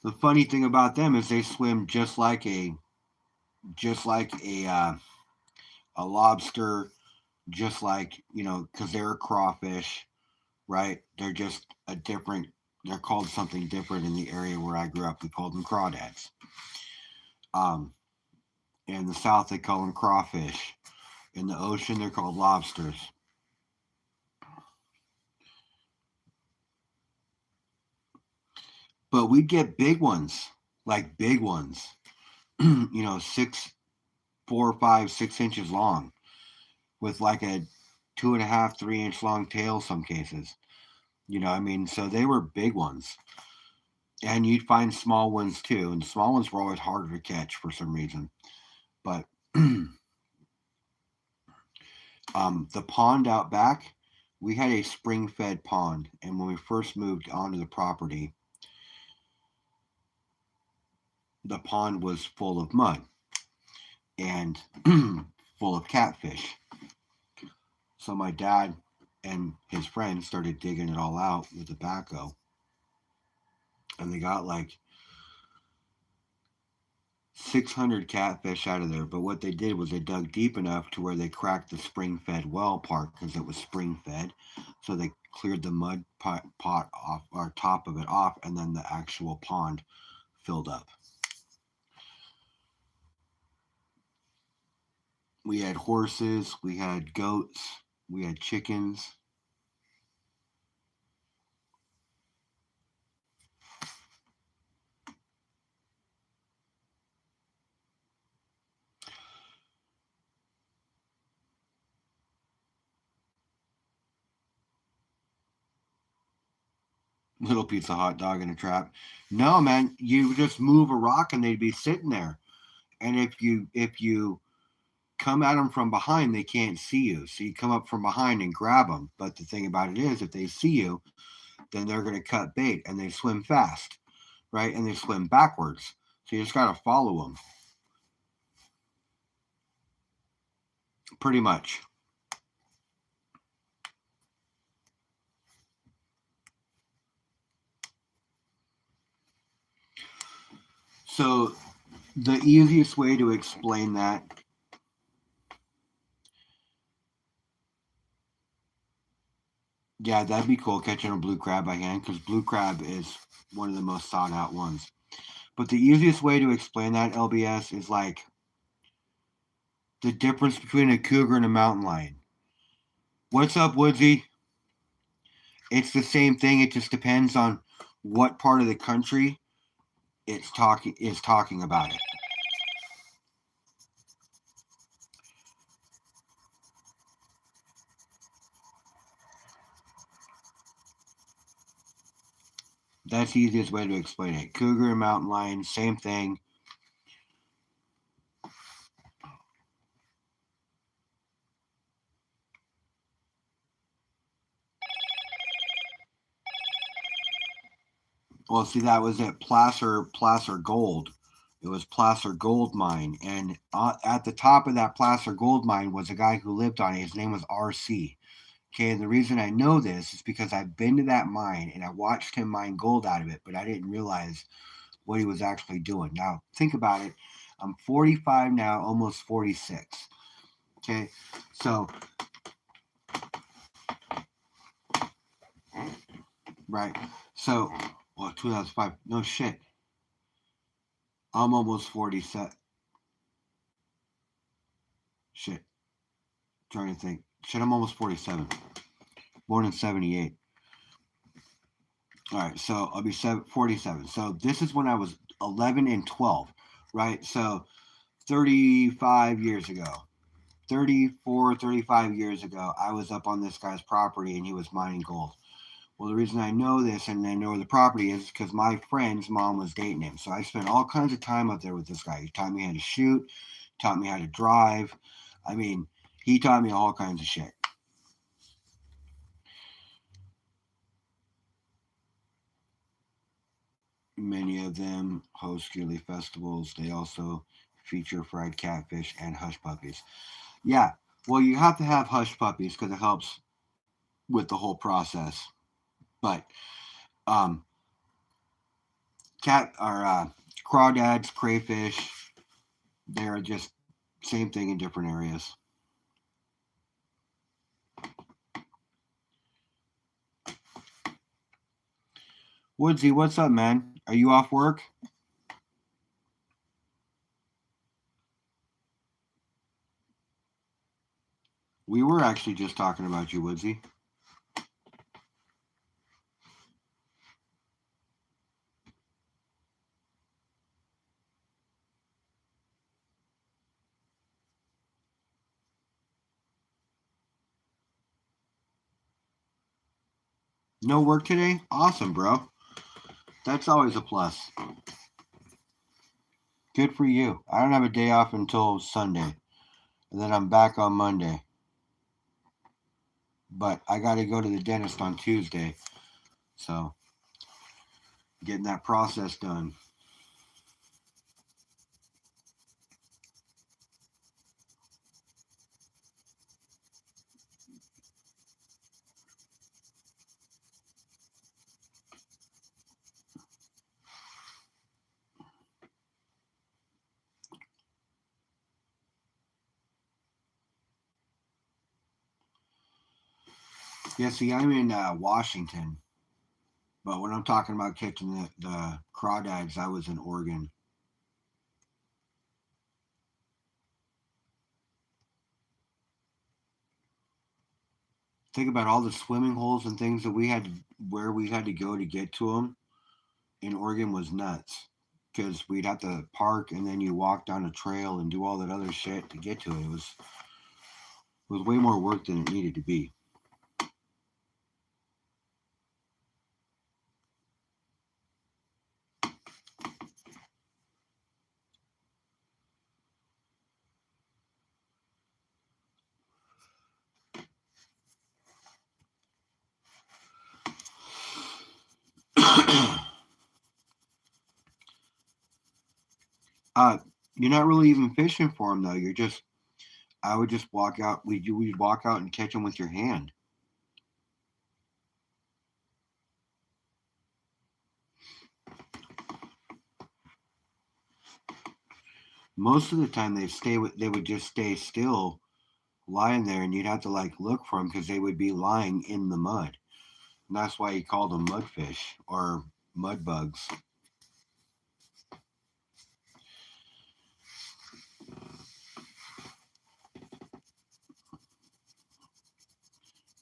The funny thing about them is they swim just like a lobster, just like, because they're a crawfish, right? They're just a different. They're called something different in the area where I grew up. We called them crawdads. In the South, they call them crawfish. In the ocean, they're called lobsters. But we'd get big ones, like big ones, 4, 5, 6 inches long, with like a 2.5, 3 inch long tail. Some cases, so they were big ones, and you'd find small ones too, and small ones were always harder to catch for some reason. But the pond out back, we had a spring-fed pond, and when we first moved onto the property, the pond was full of mud and full of catfish. So my dad and his friends started digging it all out with a backhoe, and they got like 600 catfish out of there. But what they did was they dug deep enough to where they cracked the spring-fed well part, because it was spring-fed. So they cleared the mud pot off, or top of it off, and then the actual pond filled up. We had horses, we had goats, we had chickens. Little pizza hot dog in a trap. No, man, you just move a rock and they'd be sitting there. And if you come at them from behind, they can't see you. So you come up from behind and grab them. But the thing about it is, if they see you, then they're going to cut bait, and they swim fast, right? And they swim backwards. So you just got to follow them. Pretty much. So the easiest way to explain that, yeah, that'd be cool, catching a blue crab by hand, because blue crab is one of the most sought out ones. But the easiest way to explain that, LBS, is like the difference between a cougar and a mountain lion. What's up, Woodsy? It's the same thing. It just depends on what part of the country is talking about it. That's the easiest way to explain it. Cougar and mountain lion, same thing. Well, see, that was it. Placer Gold It was Placer Gold Mine, and at the top of that Placer Gold Mine was a guy who lived on it. His name was RC. Okay, and the reason I know this is because I've been to that mine and I watched him mine gold out of it, but I didn't realize what he was actually doing. Now, think about it. I'm 45 now, almost 46. Okay, so, right, so, well, 2005, no shit. I'm almost 47. Shit, trying to think. Shit, I'm almost 47. Born in 78. All right, so I'll be 47. So this is when I was 11 and 12, right? So 35 years ago, 34, 35 years ago, I was up on this guy's property and he was mining gold. Well, the reason I know this and I know where the property is because my friend's mom was dating him. So I spent all kinds of time up there with this guy. He taught me how to shoot, taught me how to drive. I mean, he taught me all kinds of shit. Many of them host yearly festivals. They also feature fried catfish and hush puppies. Yeah, well, you have to have hush puppies because it helps with the whole process. But um, cat or crawdads, crayfish, they're just same thing in different areas. Woodsy, what's up, man? Are you off work? We were actually just talking about you, Woodsy. No work today? Awesome, bro. That's always a plus. Good for you. I don't have a day off until Sunday, and then I'm back on Monday. But I got to go to the dentist on Tuesday, so getting that process done. Yeah, see, I'm in Washington, but when I'm talking about catching the crawdads, I was in Oregon. Think about all the swimming holes and things that we had to, where we had to go to get to them in Oregon was nuts because we'd have to park and then you walk down a trail and do all that other shit to get to it. It was way more work than it needed to be. uh, you're not really even fishing for them though. You're just I would just walk out. We'd walk out and catch them with your hand. Most of the time they would just stay still, lying there, and you'd have to like look for them because they would be lying in the mud. And that's why he called them mudfish or mud bugs.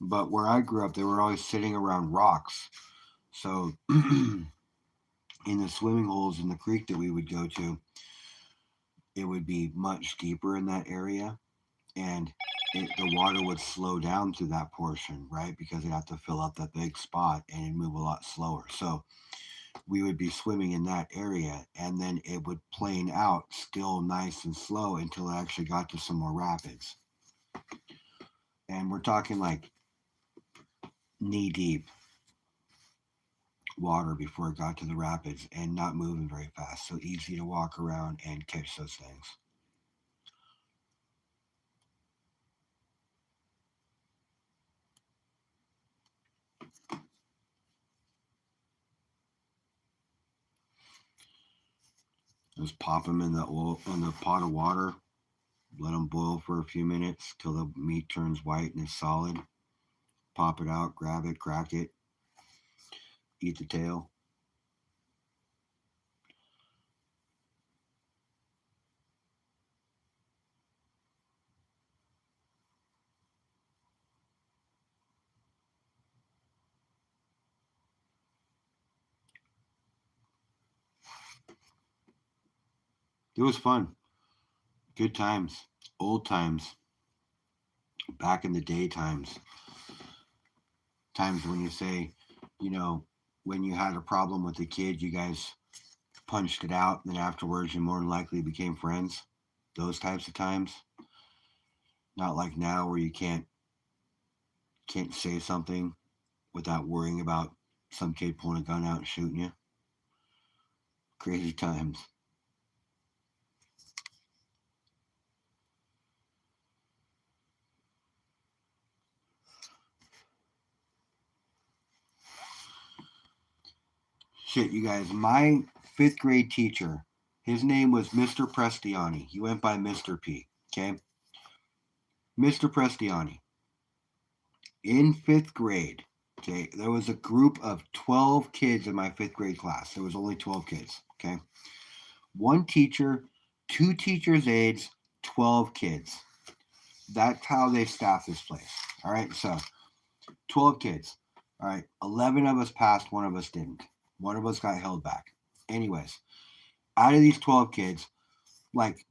But where I grew up, they were always sitting around rocks. So in the swimming holes in the creek that we would go to, it would be much deeper in that area, and the water would slow down through that portion, right? Because it had to fill up that big spot and it'd move a lot slower. So we would be swimming in that area, and then it would plane out still nice and slow until it actually got to some more rapids. And we're talking like knee deep water before it got to the rapids and not moving very fast. So easy to walk around and catch those things. Just pop them in the pot of water. Let them boil for a few minutes till the meat turns white and is solid. Pop it out, grab it, crack it, eat the tail. It was fun. Good times. Old times. Back in the day times. Times when you say, you know, when you had a problem with a kid, you guys punched it out, and then afterwards you more than likely became friends. Those types of times. Not like now where you can't say something without worrying about some kid pulling a gun out and shooting you. Crazy times. Shit, you guys. My fifth grade teacher, his name was Mr. Prestiani. He went by Mr. P. Okay? Mr. Prestiani. In fifth grade, okay, there was a group of 12 kids in my fifth grade class. There was only 12 kids. Okay? One teacher, two teachers' aides, 12 kids. That's how they staff this place. All right, so 12 kids. All right, 11 of us passed, one of us didn't. One of us got held back. Anyways, out of these 12 kids, like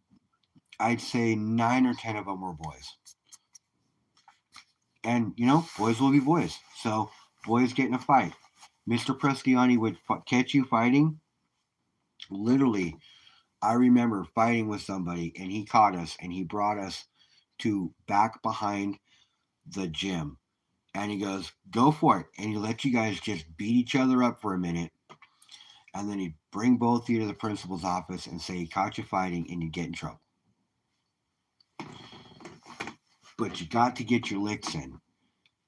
I'd say 9 or 10 of them were boys. And, boys will be boys. So, boys get in a fight. Mr. Prestiani would catch you fighting. Literally, I remember fighting with somebody and he caught us and he brought us to back behind the gym. And he goes, go for it. And he let you guys just beat each other up for a minute. And then he'd bring both of you to the principal's office and say he caught you fighting and you'd get in trouble. But you got to get your licks in.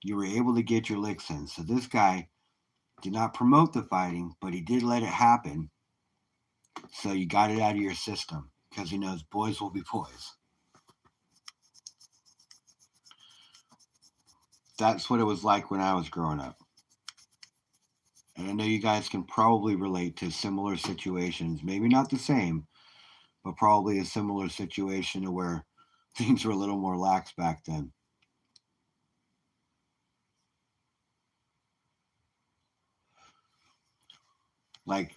You were able to get your licks in. So this guy did not promote the fighting, but he did let it happen. So you got it out of your system because he knows boys will be boys. That's what it was like when I was growing up. And I know you guys can probably relate to similar situations. Maybe not the same, but probably a similar situation to where things were a little more lax back then. Like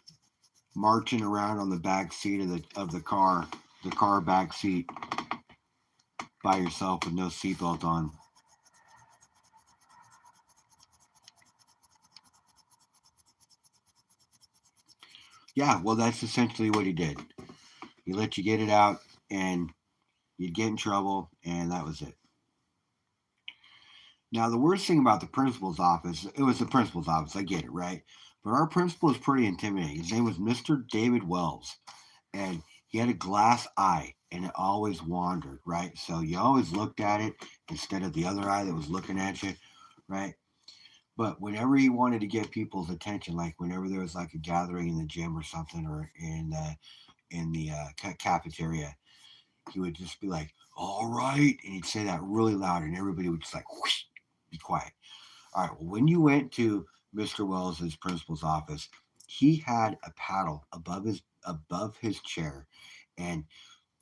marching around on the back seat of the car back seat by yourself with no seatbelt on. Yeah, well, that's essentially what he did. He let you get it out, and you'd get in trouble, and that was it. Now, the worst thing about the principal's office, it was the principal's office. I get it, right? But our principal was pretty intimidating. His name was Mr. David Wells, and he had a glass eye, and it always wandered, right? So you always looked at it instead of the other eye that was looking at you, right? But whenever he wanted to get people's attention, like whenever there was like a gathering in the gym or something, or in the cafeteria, he would just be like, "All right," and he'd say that really loud, and everybody would just like, whoosh, be quiet. All right. Well, when you went to Mr. Wells's principal's office, he had a paddle above his chair, and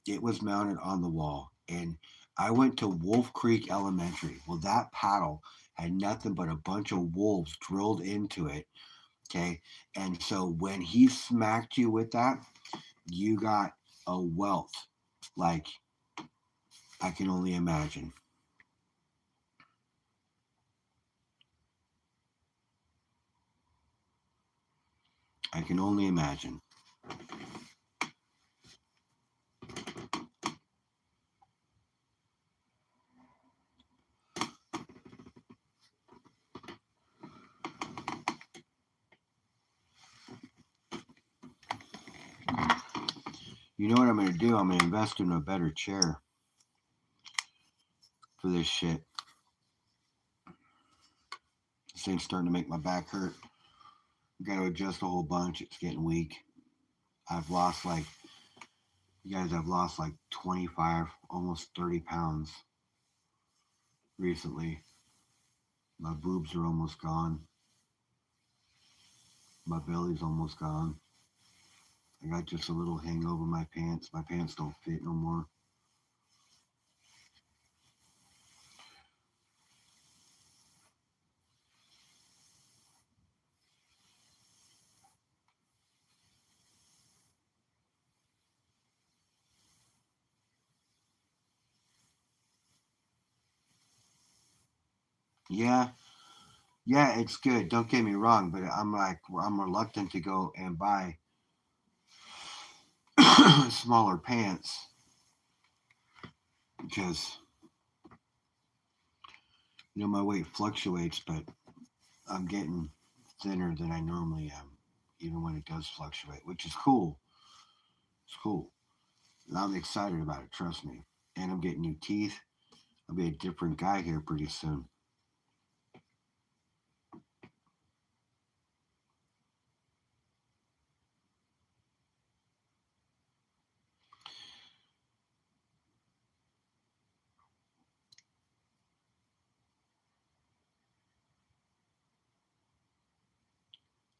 it was mounted on the wall. And I went to Wolf Creek Elementary. Well, that paddle had nothing but a bunch of wolves drilled into it. Okay. And so when he smacked you with that, you got a welt. Like, I can only imagine. I can only imagine. You know what I'm going to do? I'm going to invest in a better chair for this shit. This thing's starting to make my back hurt. Got to adjust a whole bunch. It's getting weak. I've lost like, you guys, I've lost like 25, almost 30 pounds recently. My boobs are almost gone. My belly's almost gone. I got just a little hang over my pants. My pants don't fit no more. Yeah, yeah, it's good. Don't get me wrong, but I'm reluctant to go and buy smaller pants because my weight fluctuates, but I'm getting thinner than I normally am, even when it does fluctuate, which is cool. It's cool. And I'm excited about it, trust me. And I'm getting new teeth. I'll be a different guy here pretty soon.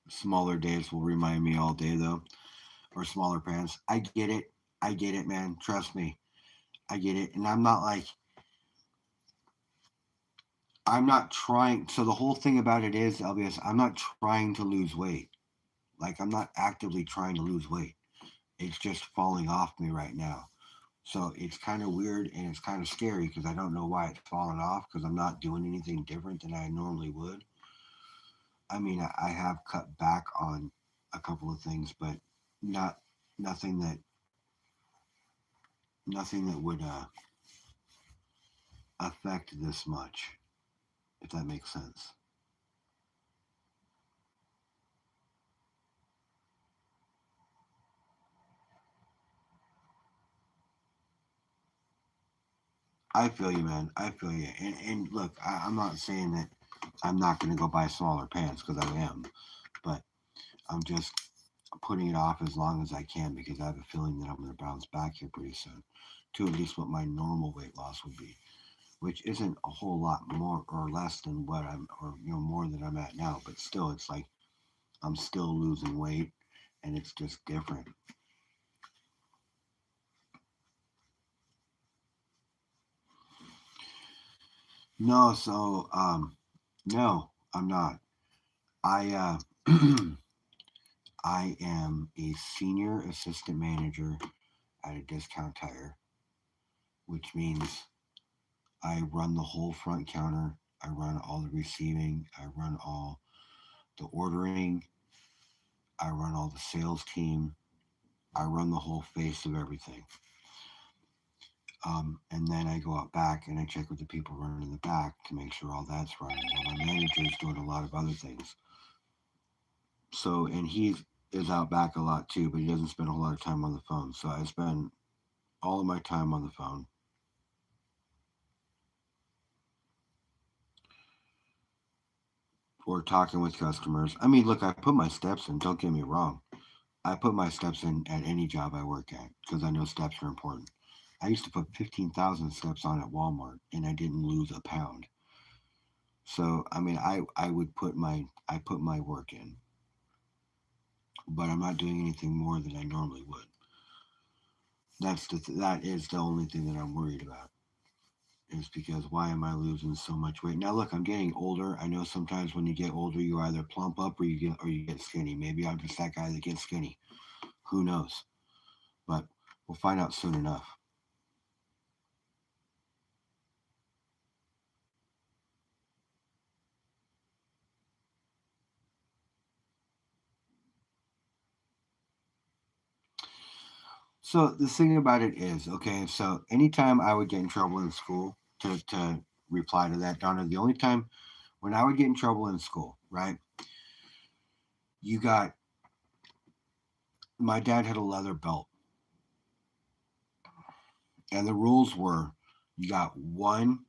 Smaller days will remind me all day, though, or smaller pants. I get it. I get it, man. Trust me. I get it. And I'm not trying. So the whole thing about it is, LBS, I'm not trying to lose weight. Like, I'm not actively trying to lose weight. It's just falling off me right now. So it's kind of weird and it's kind of scary because I don't know why it's falling off because I'm not doing anything different than I normally would. I mean, I have cut back on a couple of things, but not nothing that nothing that would affect this much, if that makes sense. I feel you, man. I feel you. And look, I'm not saying that I'm not going to go buy smaller pants because I am, but I'm just putting it off as long as I can because I have a feeling that I'm going to bounce back here pretty soon to at least what my normal weight loss would be, which isn't a whole lot more or less than what I'm, or more than I'm at now. But still, it's like I'm still losing weight, and it's just different. No, so no, I'm not. I I am a senior assistant manager at a discount tire, which means I run the whole front counter. I run all the receiving. I run all the ordering. I run all the sales team. I run the whole face of everything. And then I go out back and I check with the people running in the back to make sure all that's running. Now my manager is doing a lot of other things. So, and he is out back a lot too, but he doesn't spend a whole lot of time on the phone. So I spend all of my time on the phone or talking with customers. I mean, look, I put my steps in. Don't get me wrong. I put my steps in at any job I work at because I know steps are important. I used to put 15,000 steps on at Walmart and I didn't lose a pound. So, I mean, I would I put my work in, but I'm not doing anything more than I normally would. That is the only thing that I'm worried about is because why am I losing so much weight? Now look, I'm getting older. I know sometimes when you get older you either plump up or you get skinny. Maybe I'm just that guy that gets skinny. Who knows? But we'll find out soon enough. So the thing about it is, okay, so anytime I would get in trouble in school, to reply to that, Donna, the only time when I would get in trouble in school, right? You got My dad had a leather belt, And the rules were you got one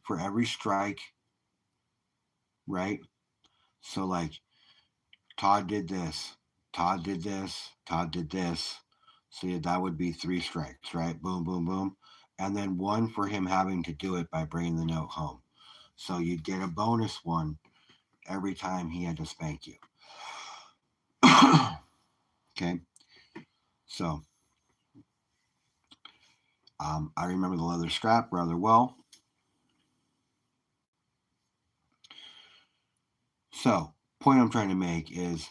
for every strike, right? So, like, Todd did this, Todd did this, Todd did this. So, yeah, that would be three strikes, right? Boom, boom, boom. And then one for him having to do it by bringing the note home. So, you'd get a bonus one every time he had to spank you. Okay. So, I remember the leather strap rather well. So, point I'm trying to make is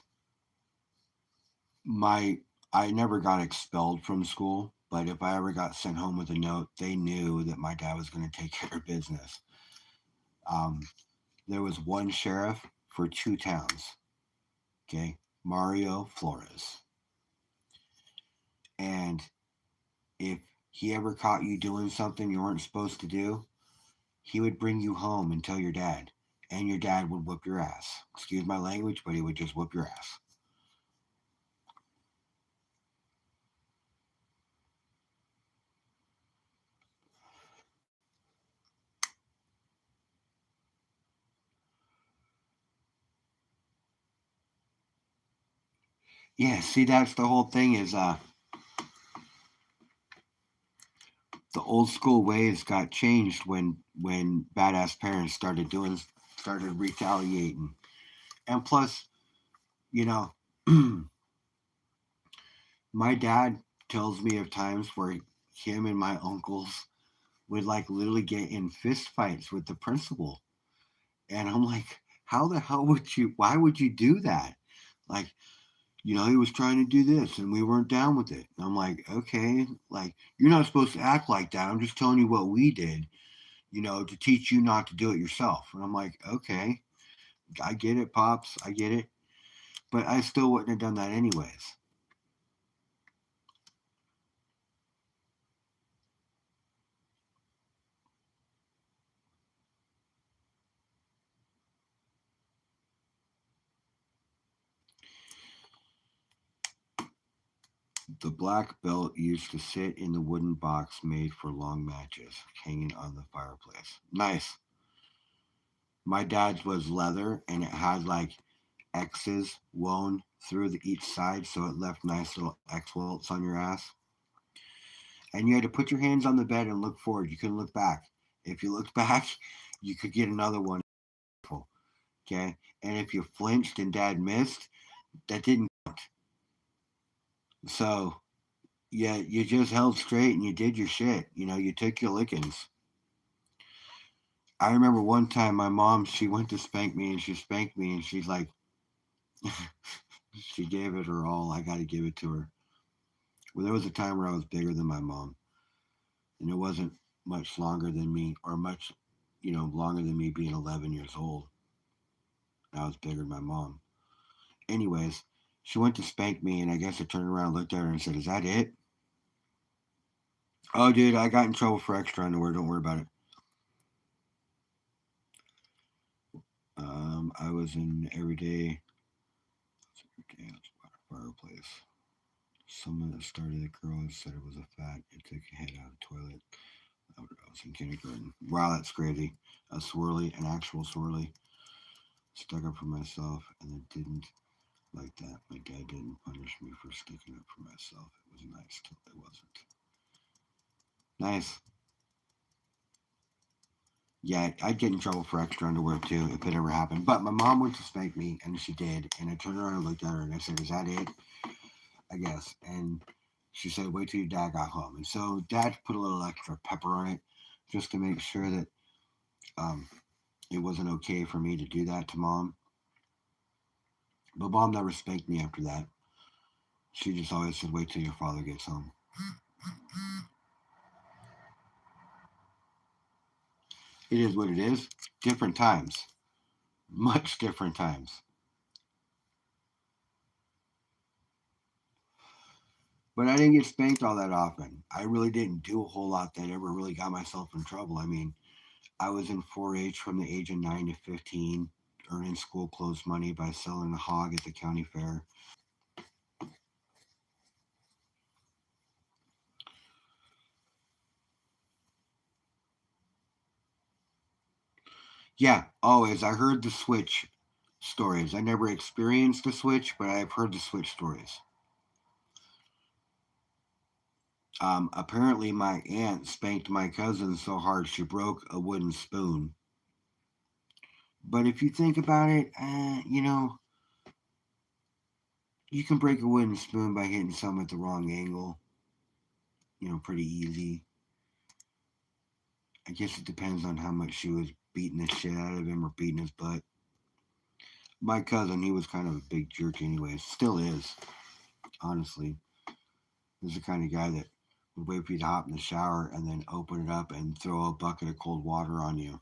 my I never got expelled from school, but if I ever got sent home with a note, they knew that my dad was going to take care of business. Um, there was one sheriff for two towns, okay, Mario Flores, and if he ever caught you doing something you weren't supposed to do, he would bring you home and tell your dad, and your dad would whoop your ass. Excuse my language, but he would just whoop your ass. Yeah, see, that's the whole thing is the old school ways got changed when badass parents started retaliating. And plus, you know, my dad tells me of times where him and my uncles would like literally get in fist fights with the principal. And I'm like, how the hell would you why would you do that? Like, he was trying to do this and we weren't down with it. And I'm like, okay, like you're not supposed to act like that. I'm just telling you what we did, to teach you not to do it yourself. And I'm like, okay, I get it, Pops. I get it. But I still wouldn't have done that anyways. The black belt used to sit in the wooden box made for long matches, hanging on the fireplace. Nice. My dad's was leather and it had like X's woven through each side, so it left nice little X welts on your ass. And you had to put your hands on the bed and look forward. You couldn't look back. If you looked back, you could get another one. Okay. And if you flinched and dad missed, that didn't count. So, yeah, you just held straight and you did your shit. You took your lickings. I remember one time my mom, she went to spank me and she spanked me and she's like, she gave it her all. I got to give it to her. Well, there was a time where I was bigger than my mom and it wasn't much longer than me or much, longer than me being 11 years old. I was bigger than my mom. Anyways, she went to spank me and I guess I turned around, looked at her and said, is that it? Oh, dude, I got in trouble for extra underwear. Don't worry about it. I was in everyday fireplace. Someone that started the girl said it was a fat. It took your head out of the toilet. I was in kindergarten. Wow, that's crazy. A swirly, an actual swirly. Stuck up for myself and it didn't like that. My dad didn't punish me for sticking up for myself. It was nice till it wasn't. Nice. Yeah, I'd get in trouble for extra underwear too if it ever happened. But my mom went to spank me, and she did. And I turned around and looked at her, and I said, "Is that it?" I guess. And she said, "Wait till your dad got home." And so dad put a little extra pepper on it, just to make sure that um, it wasn't okay for me to do that to mom. But mom never spanked me after that. She just always said, "Wait till your father gets home." It is what it is. Different times, much different times. But I didn't get spanked all that often. I really didn't do a whole lot that ever really got myself in trouble. I mean, I was in 4-H from the age of 9 to 15, earning school clothes money by selling a hog at the county fair. Yeah, always. I heard the Switch stories. I never experienced the Switch, but I've heard the Switch stories. Apparently, my aunt spanked my cousin so hard she broke a wooden spoon. But if you think about it, you can break a wooden spoon by hitting someone at the wrong angle. Pretty easy. I guess it depends on how much she was beating the shit out of him or beating his butt. My cousin, he was kind of a big jerk anyway. Still is, honestly. He's the kind of guy that would wait for you to hop in the shower and then open it up and throw a bucket of cold water on you.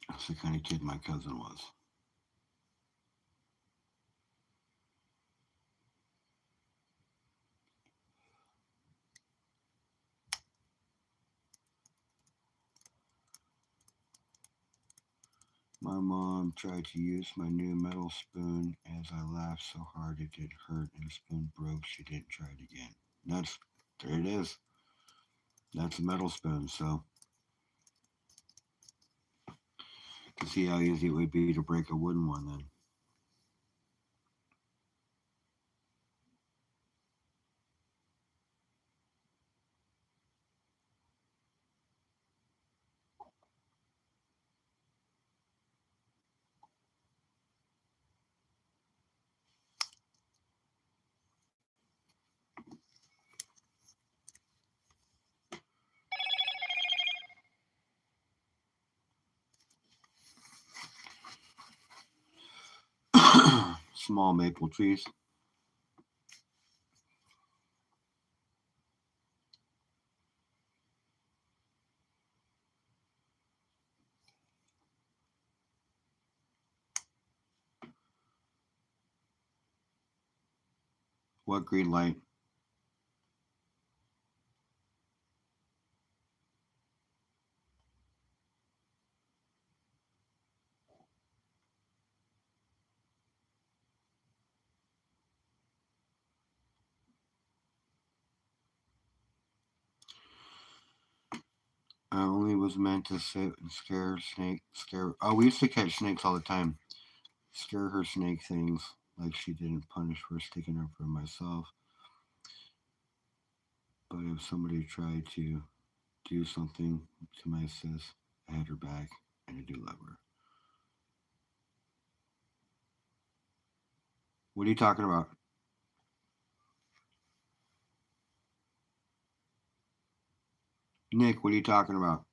That's the kind of kid my cousin was. My mom tried to use my new metal spoon as I laughed so hard it did hurt and the spoon broke. She didn't try it again. There it is. That's a metal spoon, so you can see how easy it would be to break a wooden one then. Small maple trees. What green light? I only was meant to sit and scare. Oh, we used to catch snakes all the time. Scare her snake things like she didn't punish for sticking up for myself. But if somebody tried to do something to my sis, I had her back and I do love her. What are you talking about? Nick, what are you talking about?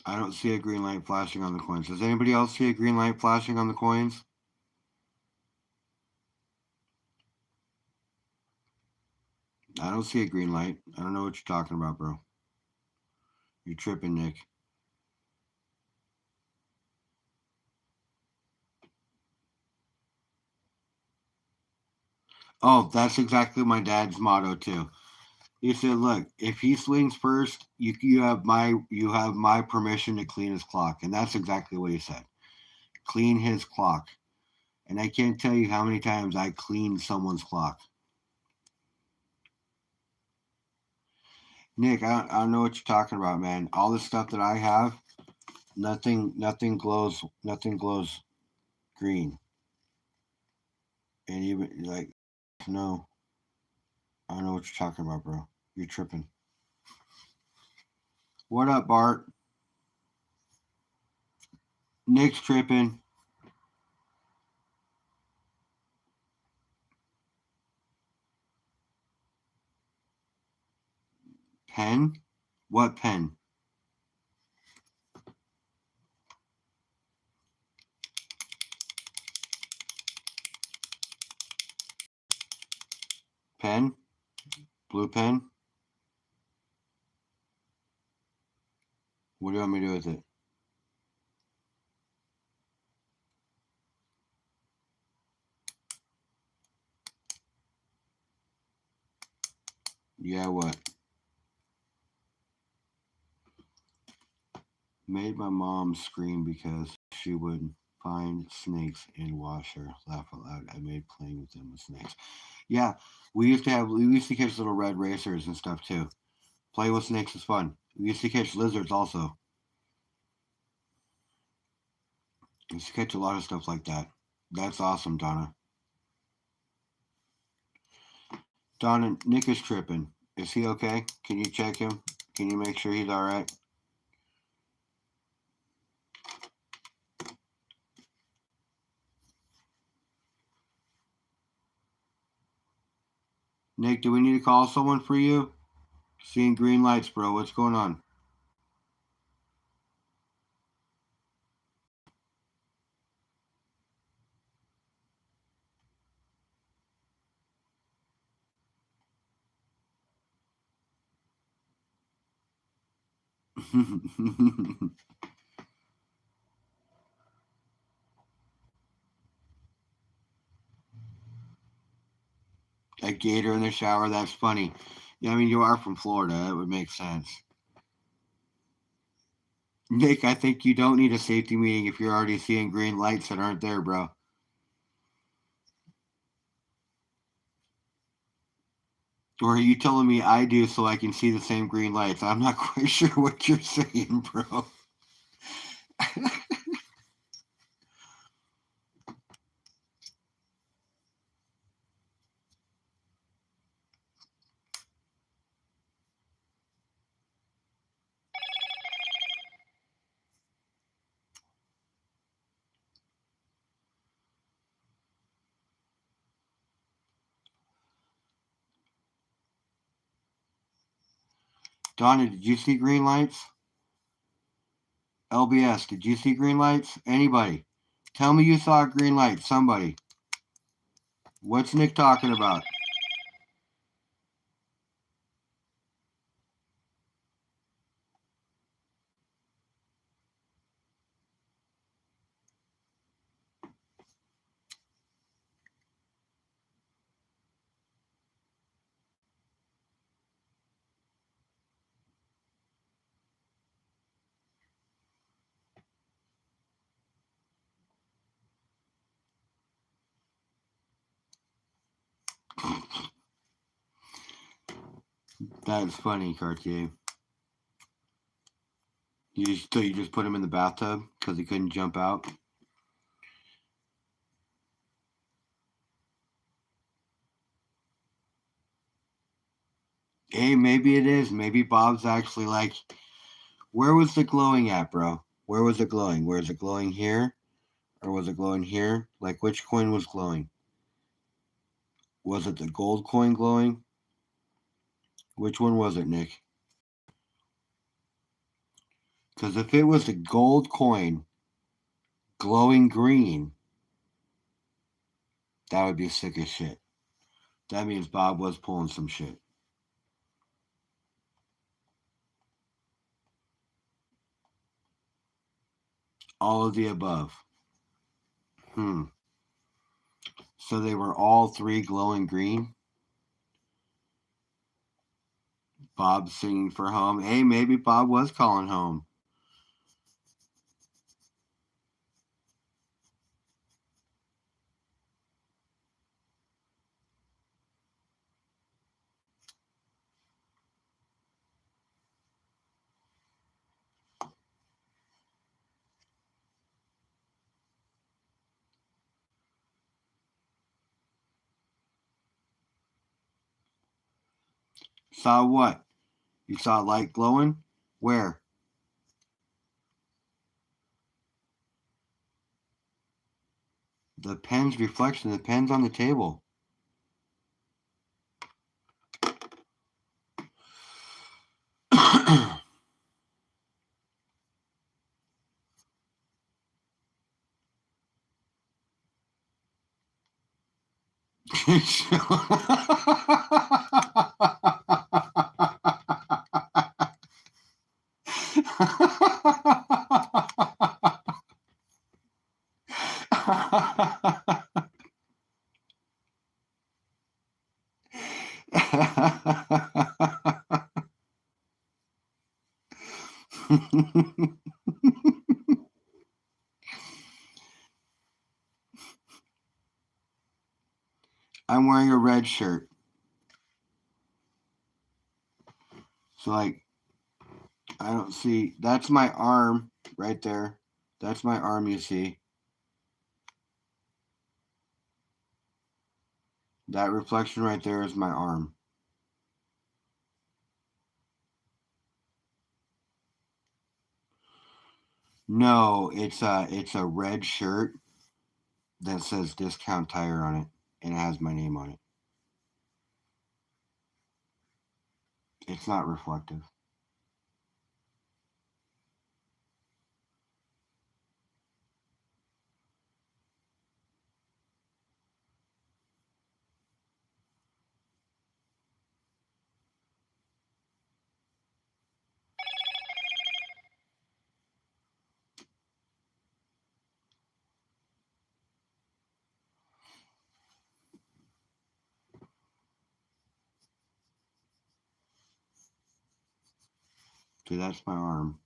I don't see a green light flashing on the coins. Does anybody else see a green light flashing on the coins? I don't see a green light. I don't know what you're talking about, bro. You're tripping, Nick. Oh, that's exactly my dad's motto too. He said, "Look, if he swings first, you have my permission to clean his clock," and that's exactly what he said. Clean his clock, and I can't tell you how many times I cleaned someone's clock. Nick, I don't know what you're talking about, man. All the stuff that I have, nothing glows green, and even like, no, I don't know what you're talking about, bro. You're tripping. What up, Bart? Nick's tripping. Pen? What pen? Pen? Blue pen? What do you want me to do with it? Yeah, what? Made my mom scream because she would find snakes and wash her. Laugh out loud. I made playing with them with snakes. Yeah, we used to catch little red racers and stuff too. Play with snakes is fun. We used to catch lizards also. We used to catch a lot of stuff like that. That's awesome, Donna. Donna, Nick is tripping. Is he okay? Can you check him? Can you make sure he's all right? Nick, do we need to call someone for you? Seeing green lights, bro. What's going on? A gator in the shower. That's funny. Yeah, I mean, you are from Florida. It would make sense. Nick, I think you don't need a safety meeting if you're already seeing green lights that aren't there, bro. Or are you telling me I do so I can see the same green lights? I'm not quite sure what you're saying, bro. Donna, did you see green lights? LBS, did you see green lights? Anybody? Tell me you saw a green light. Somebody. What's Nick talking about? That's funny, Cartier. You just put him in the bathtub because he couldn't jump out. Hey, maybe it is. Maybe Bob's actually like, where was the glowing at, bro? Where was it glowing? Was it glowing here? Or was it glowing here? Like, which coin was glowing? Was it the gold coin glowing? Which one was it, Nick? Because if it was the gold coin glowing green, that would be sick as shit. That means Bob was pulling some shit. All of the above. Hmm. So they were all three glowing green. Bob singing for home. Hey, maybe Bob was calling home. Saw what? You saw light glowing? Where? The pen's reflection. The pen's on the table. I'm wearing a red shirt. So, like, I don't see. That's my arm right there. That's my arm, you see. That reflection right there is my arm. No, it's a red shirt that says Discount Tire on it, and it has my name on it. It's not reflective. See, that's my arm.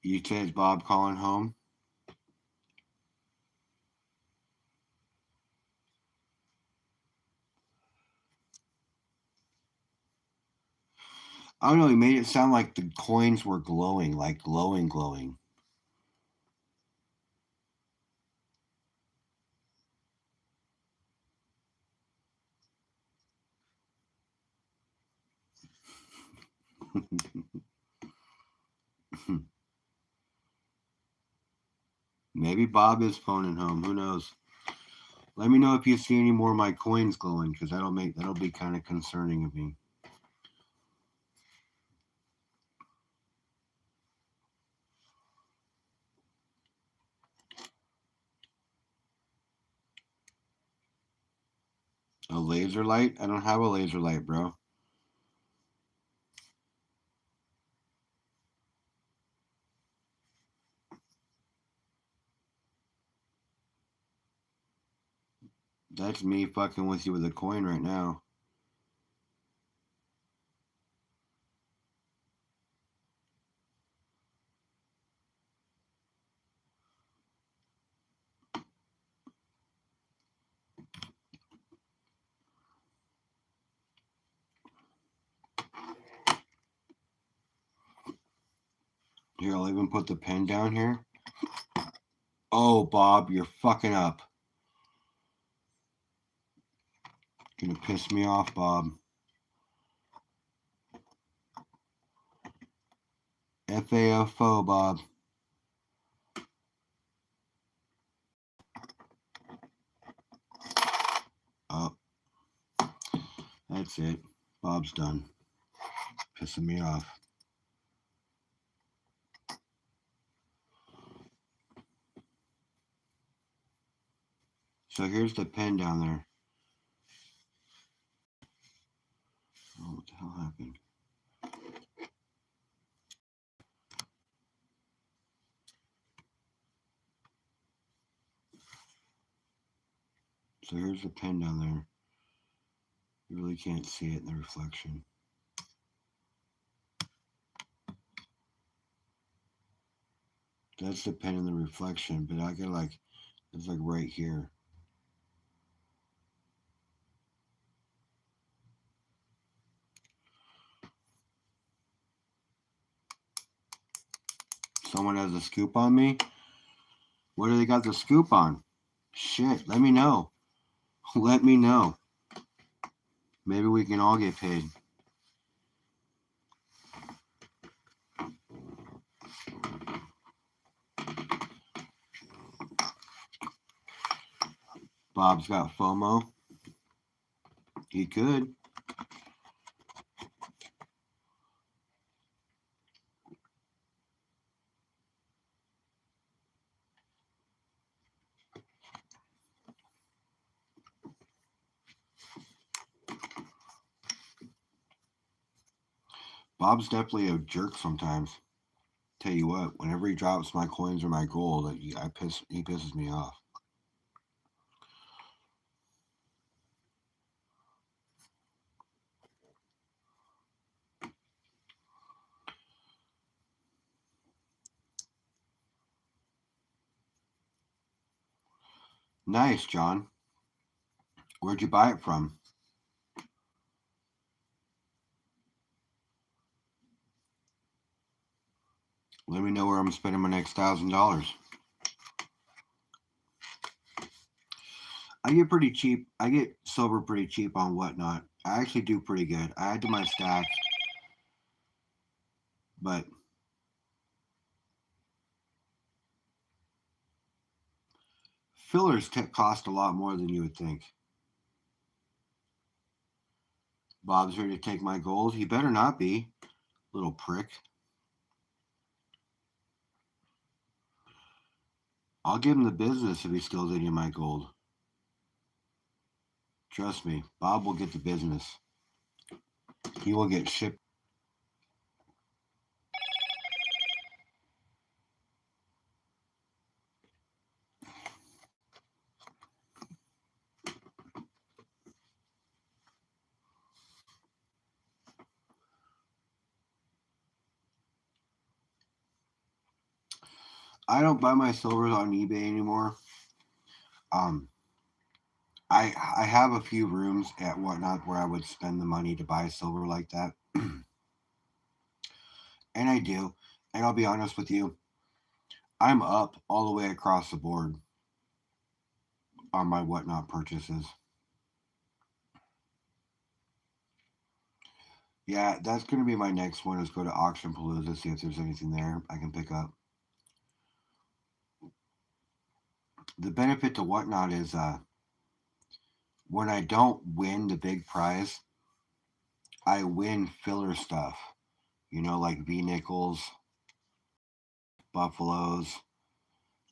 You say it's Bob calling home? I don't know. He made it sound like the coins were glowing, like glowing. Maybe Bob is phoning home. Who knows? Let me know if you see any more of my coins glowing, because that'll be kind of concerning of me. A laser light? I don't have a laser light, bro. That's me fucking with you with a coin right now. Here, I'll even put the pen down here. Oh, Bob, you're fucking up. Gonna piss me off, Bob. FAFO, Bob. Oh, that's it. Bob's done. Pissing me off. So here's the pen down there. Oh, what the hell happened? So here's the pen down there. You really can't see it in the reflection. That's the pen in the reflection, but I get it's like right here. Someone has a scoop on me? What do they got the scoop on? Shit, let me know. Let me know. Maybe we can all get paid. Bob's got FOMO. He could. Bob's definitely a jerk sometimes. Tell you what, whenever he drops my coins or my gold, he pisses me off. Nice, John. Where'd you buy it from? Let me know where I'm spending my next $1,000. I get pretty cheap. I get silver pretty cheap on Whatnot. I actually do pretty good. I add to my stacks, but fillers cost a lot more than you would think. Bob's ready to take my gold. He better not be, little prick. I'll give him the business if he steals any of my gold. Trust me, Bob will get the business. He will get shipped. I don't buy my silvers on eBay anymore. Um, I have a few rooms at Whatnot where I would spend the money to buy silver like that, and I do. And I'll be honest with you, I'm up all the way across the board on my Whatnot purchases. Yeah, that's going to be my next one. Is go to Auction Palooza, see if there's anything there I can pick up. The benefit to Whatnot is when I don't win the big prize, I win filler stuff. Like V nickels, buffaloes,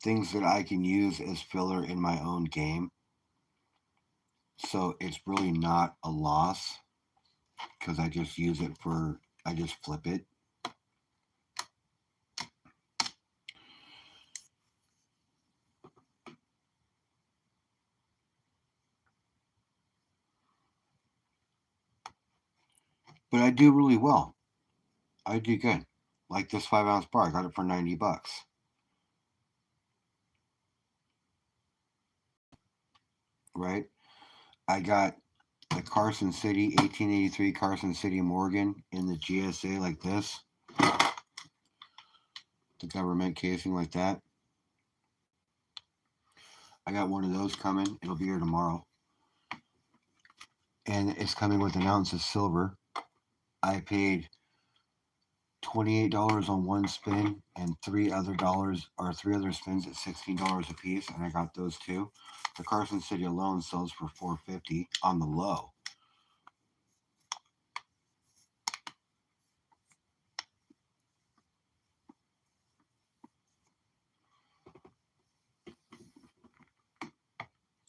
things that I can use as filler in my own game. So it's really not a loss because I just use it I just flip it. But I do really well. I do good. Like this 5-ounce bar, I got it for $90. Right? I got the Carson City 1883 Carson City Morgan in the GSA like this. The government casing like that. I got one of those coming. It'll be here tomorrow. And it's coming with an ounce of silver. I paid $28 on one spin and three other spins at $16 a piece, and I got those too. The Carson City alone sells for $4.50 on the low.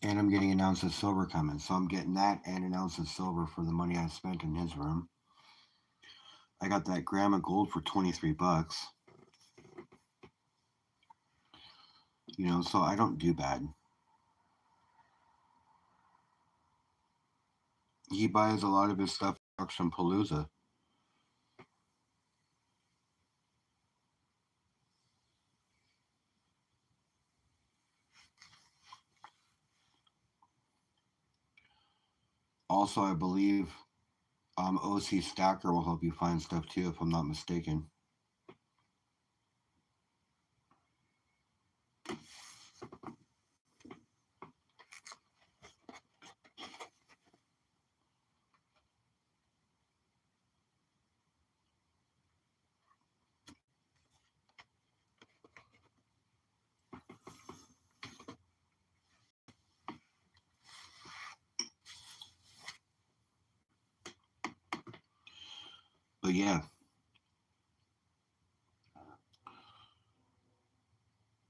And I'm getting an ounce of silver coming, so I'm getting that and an ounce of silver for the money I spent in his room. I got that gram of gold for $23. So I don't do bad. He buys a lot of his stuff at Auction Palooza. Also, I believe OC Stacker will help you find stuff too, if I'm not mistaken. But yeah,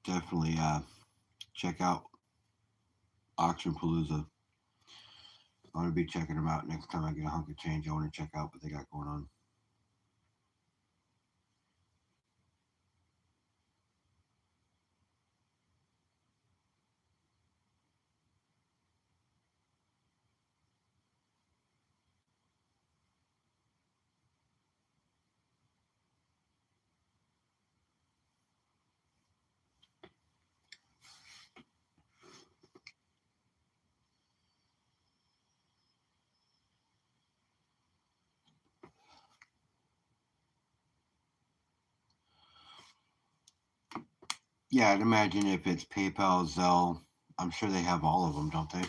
definitely check out Auction Palooza. I'm gonna be checking them out next time I get a hunk of change. I want to check out what they got going on. Yeah, I'd imagine if it's PayPal, Zelle, I'm sure they have all of them, don't they?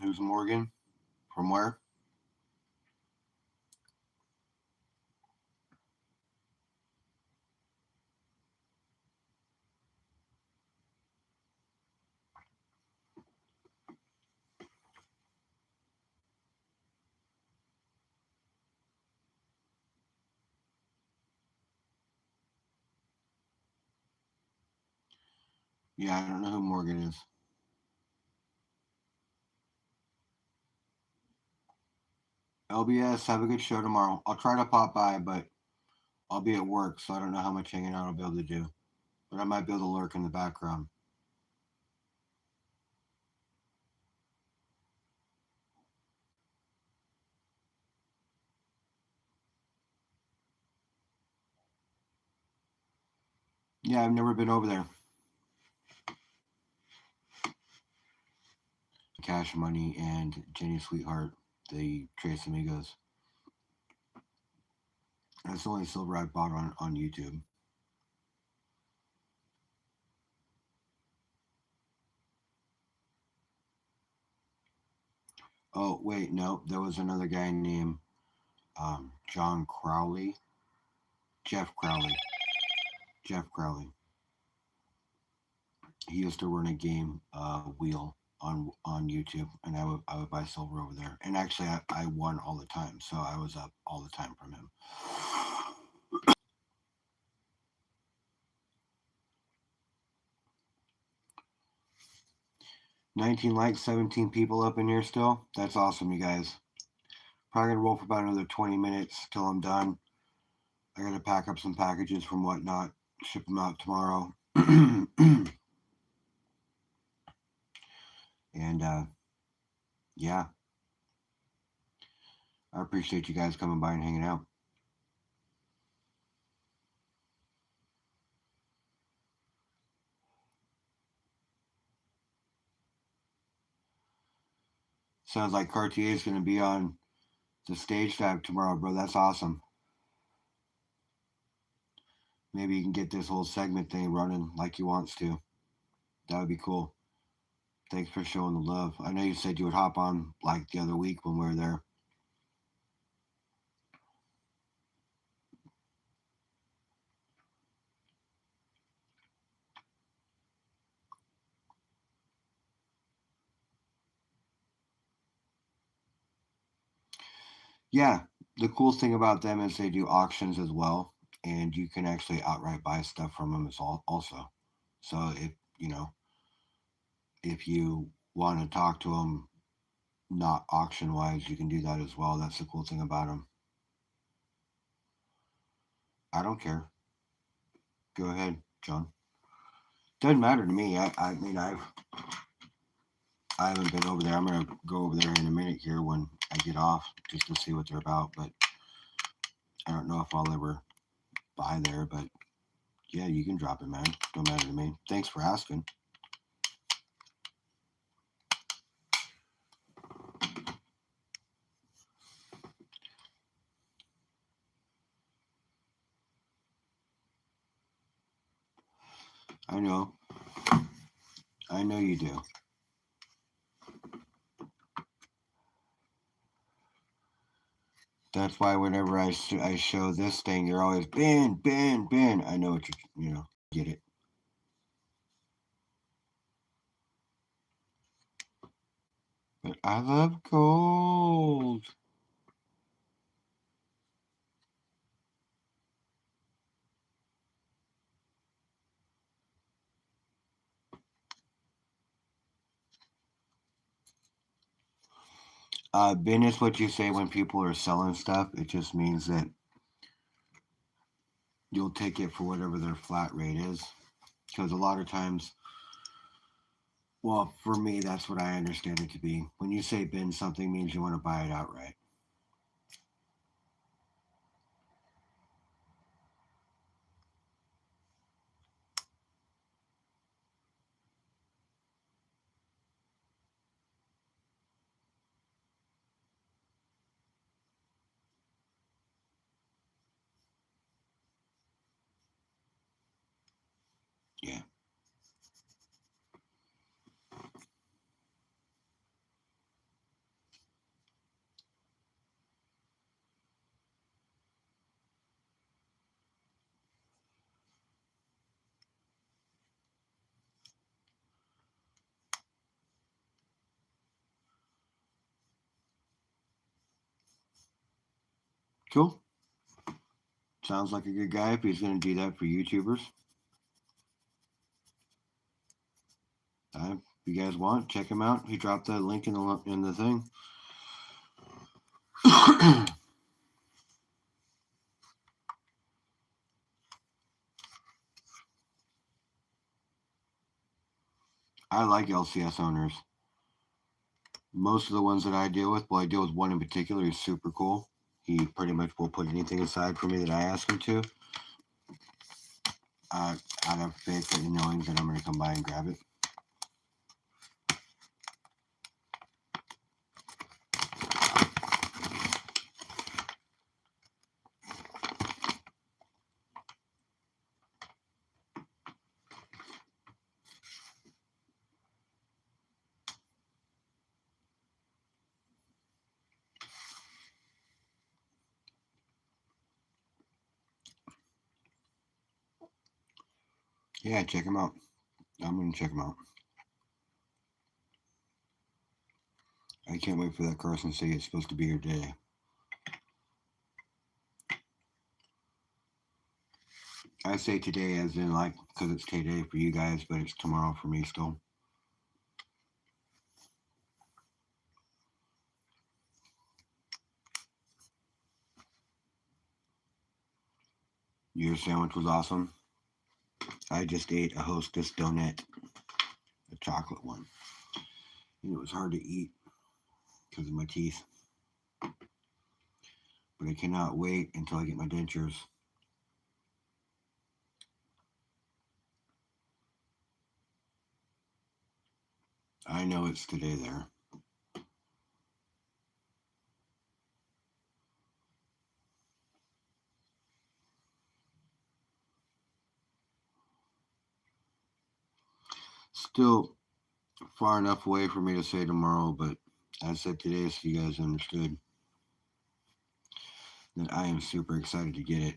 Who's Morgan? From where? Yeah, I don't know who Morgan is. LBS, have a good show tomorrow. I'll try to pop by, but I'll be at work, so I don't know how much hanging out I'll be able to do. But I might be able to lurk in the background. Yeah, I've never been over there. Cash Money and Jenny Sweetheart, the Tres Amigos. That's the only silver I bought on YouTube. Oh, wait, no. There was another guy named John Crowley. Jeff Crowley. Jeff Crowley. He used to run a game wheel on YouTube, and I would buy silver over there. And actually, I won all the time, so I was up all the time from him. 19 likes, 17 people up in here still. That's awesome, you guys. Probably gonna roll for about another 20 minutes till I'm done. I gotta pack up some packages from Whatnot, ship them out tomorrow. And yeah, I appreciate you guys coming by and hanging out. Sounds like Cartier is gonna be on the stage dive tomorrow, bro. That's awesome. Maybe you can get this whole segment thing running like he wants to. That would be cool. Thanks for showing the love. I know you said you would hop on like the other week when we were there. Yeah, the cool thing about them is they do auctions as well, and you can actually outright buy stuff from them as also. So if you want to talk to them, not auction wise, you can do that as well. That's the cool thing about them. I don't care. Go ahead, John. Doesn't matter to me. I mean, I haven't been over there. I'm gonna go over there in a minute here when I get off just to see what they're about. But I don't know if I'll ever buy there. But yeah, you can drop it, man. Don't matter to me. Thanks for asking. I know. I know you do. That's why whenever I show this thing, you're always Ben, Ben, Ben. I know what you get it. But I love gold. Ben is what you say when people are selling stuff. It just means that you'll take it for whatever their flat rate is. Because a lot of times Well, for me, that's what I understand it to be. When you say bin something, means you want to buy it outright. Yeah. Cool. Sounds like a good guy if he's going to do that for YouTubers. If you guys want, check him out. He dropped that link in the thing. I like LCS owners. Most of the ones that I deal with, well, I deal with one in particular. He's super cool. He pretty much will put anything aside for me that I ask him to. Out of faith and knowing that I'm going to come by and grab it. Yeah, check him out. I'm going to check him out. I can't wait for that Carson City. It's supposed to be here today. I say today as in like because it's today for you guys, but it's tomorrow for me still. Your sandwich was awesome. I just ate a Hostess donut, a chocolate one. And it was hard to eat because of my teeth. But I cannot wait until I get my dentures. I know it's today there. Still far enough away for me to say tomorrow, but I said today so you guys understood that I am super excited to get it.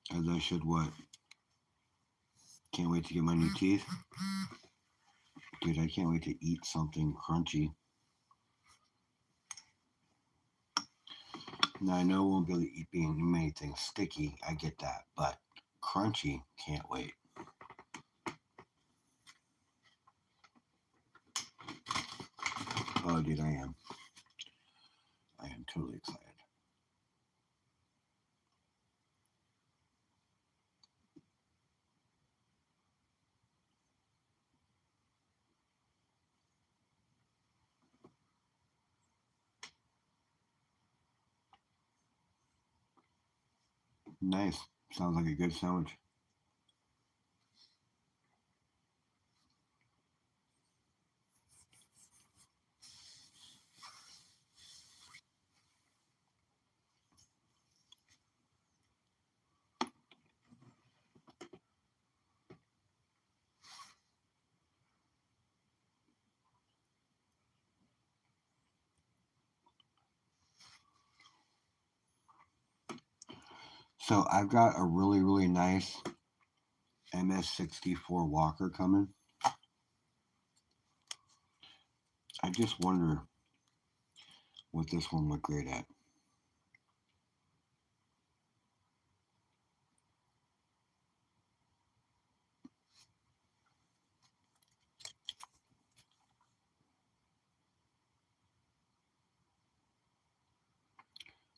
As I should what? Can't wait to get my new teeth. Dude, I can't wait to eat something crunchy. Now I know I won't be able to eat being many things sticky. I get that, but crunchy, can't wait. Oh, dude, I am. I am totally excited. Nice. Sounds like a good sandwich. So I've got a really, really nice MS64 Walker coming. I just wonder what this one look great at.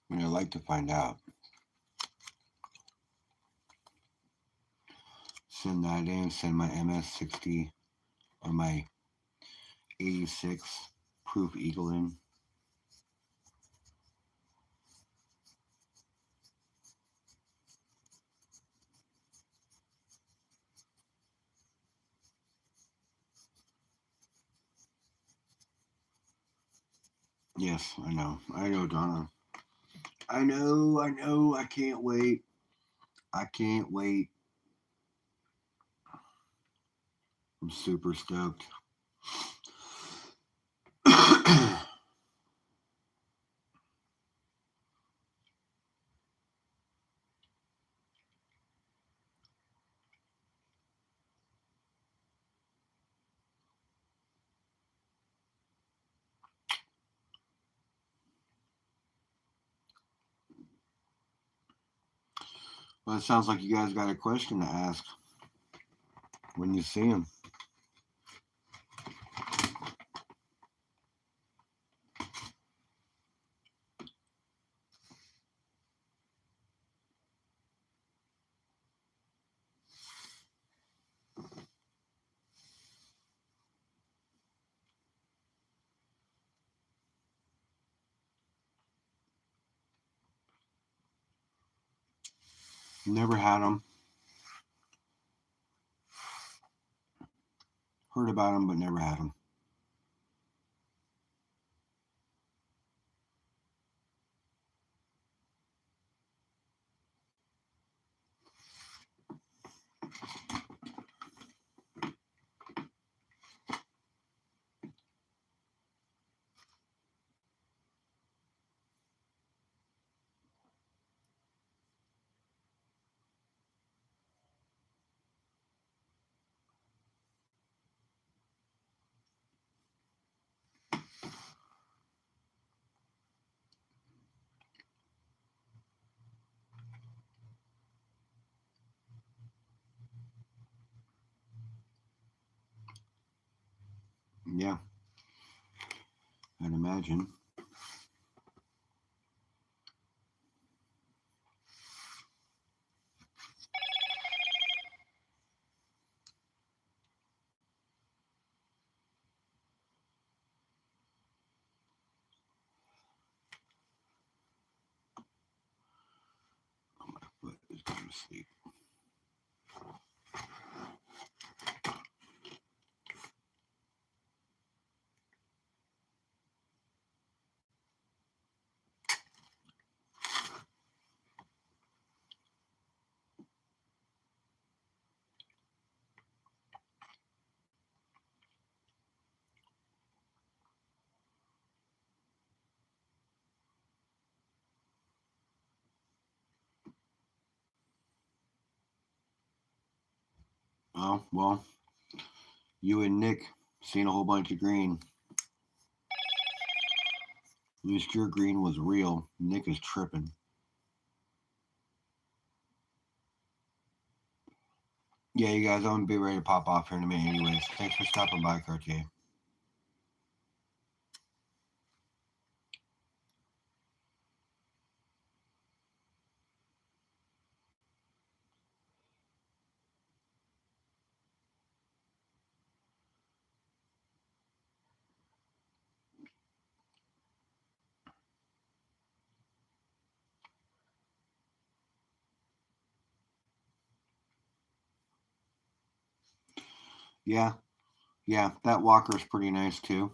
And I'd like to find out. Send that in, send my MS60 or my 86 proof Eagle in. Yes, I know, Donna. I know, I can't wait. I can't wait. I'm super stoked. Well, it sounds like you guys got a question to ask when you see him. Never had them. Heard about them, but never had them. Yeah, I'd imagine. But it's going to sleep. Oh, well, you and Nick seen a whole bunch of green. At least your green was real. Nick is tripping. Yeah, you guys, I'm going to be ready to pop off here in a minute anyways. Thanks for stopping by, Cartier. Yeah, that Walker is pretty nice too.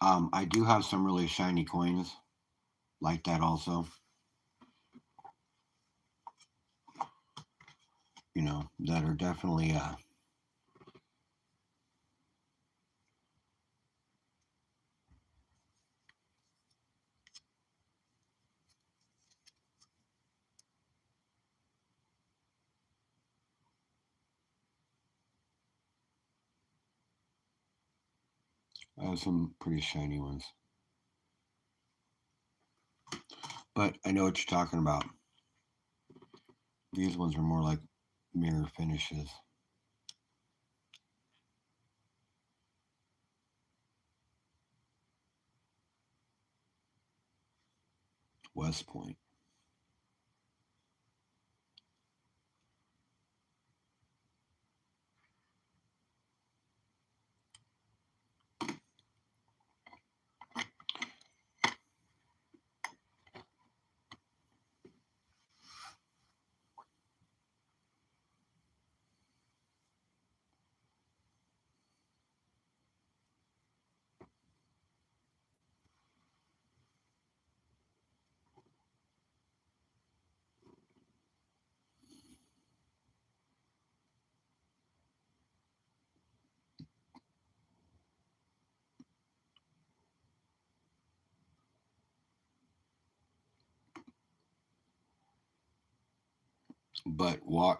I do have some really shiny coins like that also. You know, that are definitely I have some pretty shiny ones. But I know what you're talking about. These ones are more like mirror finishes. West Point.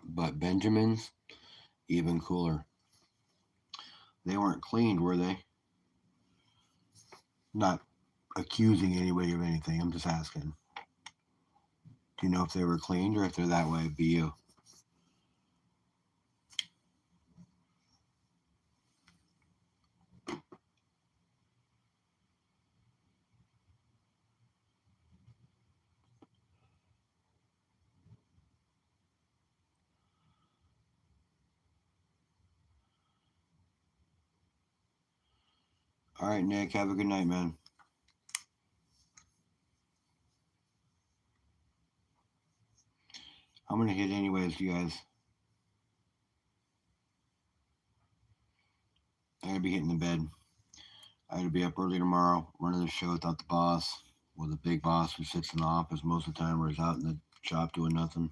But Benjamin's even cooler. They weren't cleaned, were they? Not accusing anybody of anything. I'm just asking. Do you know if they were cleaned or if they're that way? Be you. All right, Nick. Have a good night, man. I'm gonna hit anyways, you guys. I gotta be hitting the bed. I gotta be up early tomorrow, running the show without the boss. With a big boss who sits in the office most of the time, or he's out in the shop doing nothing.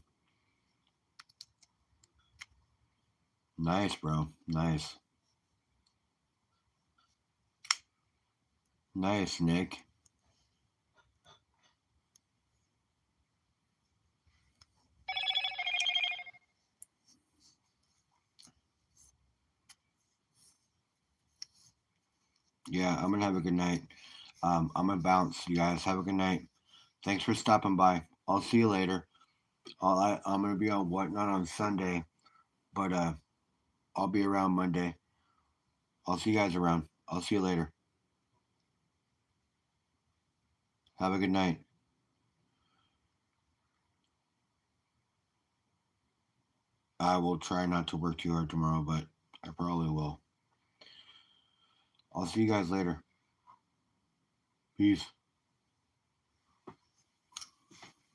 Nice, bro. Nice. Nice, Nick. Yeah, I'm gonna have a good night. I'm gonna bounce. You guys have a good night. Thanks for stopping by. I'll see you later. I'm gonna be on Whatnot on Sunday, but I'll be around Monday. I'll see you guys around. I'll see you later. Have a good night. I will try not to work too hard tomorrow, but I probably will. I'll see you guys later. Peace.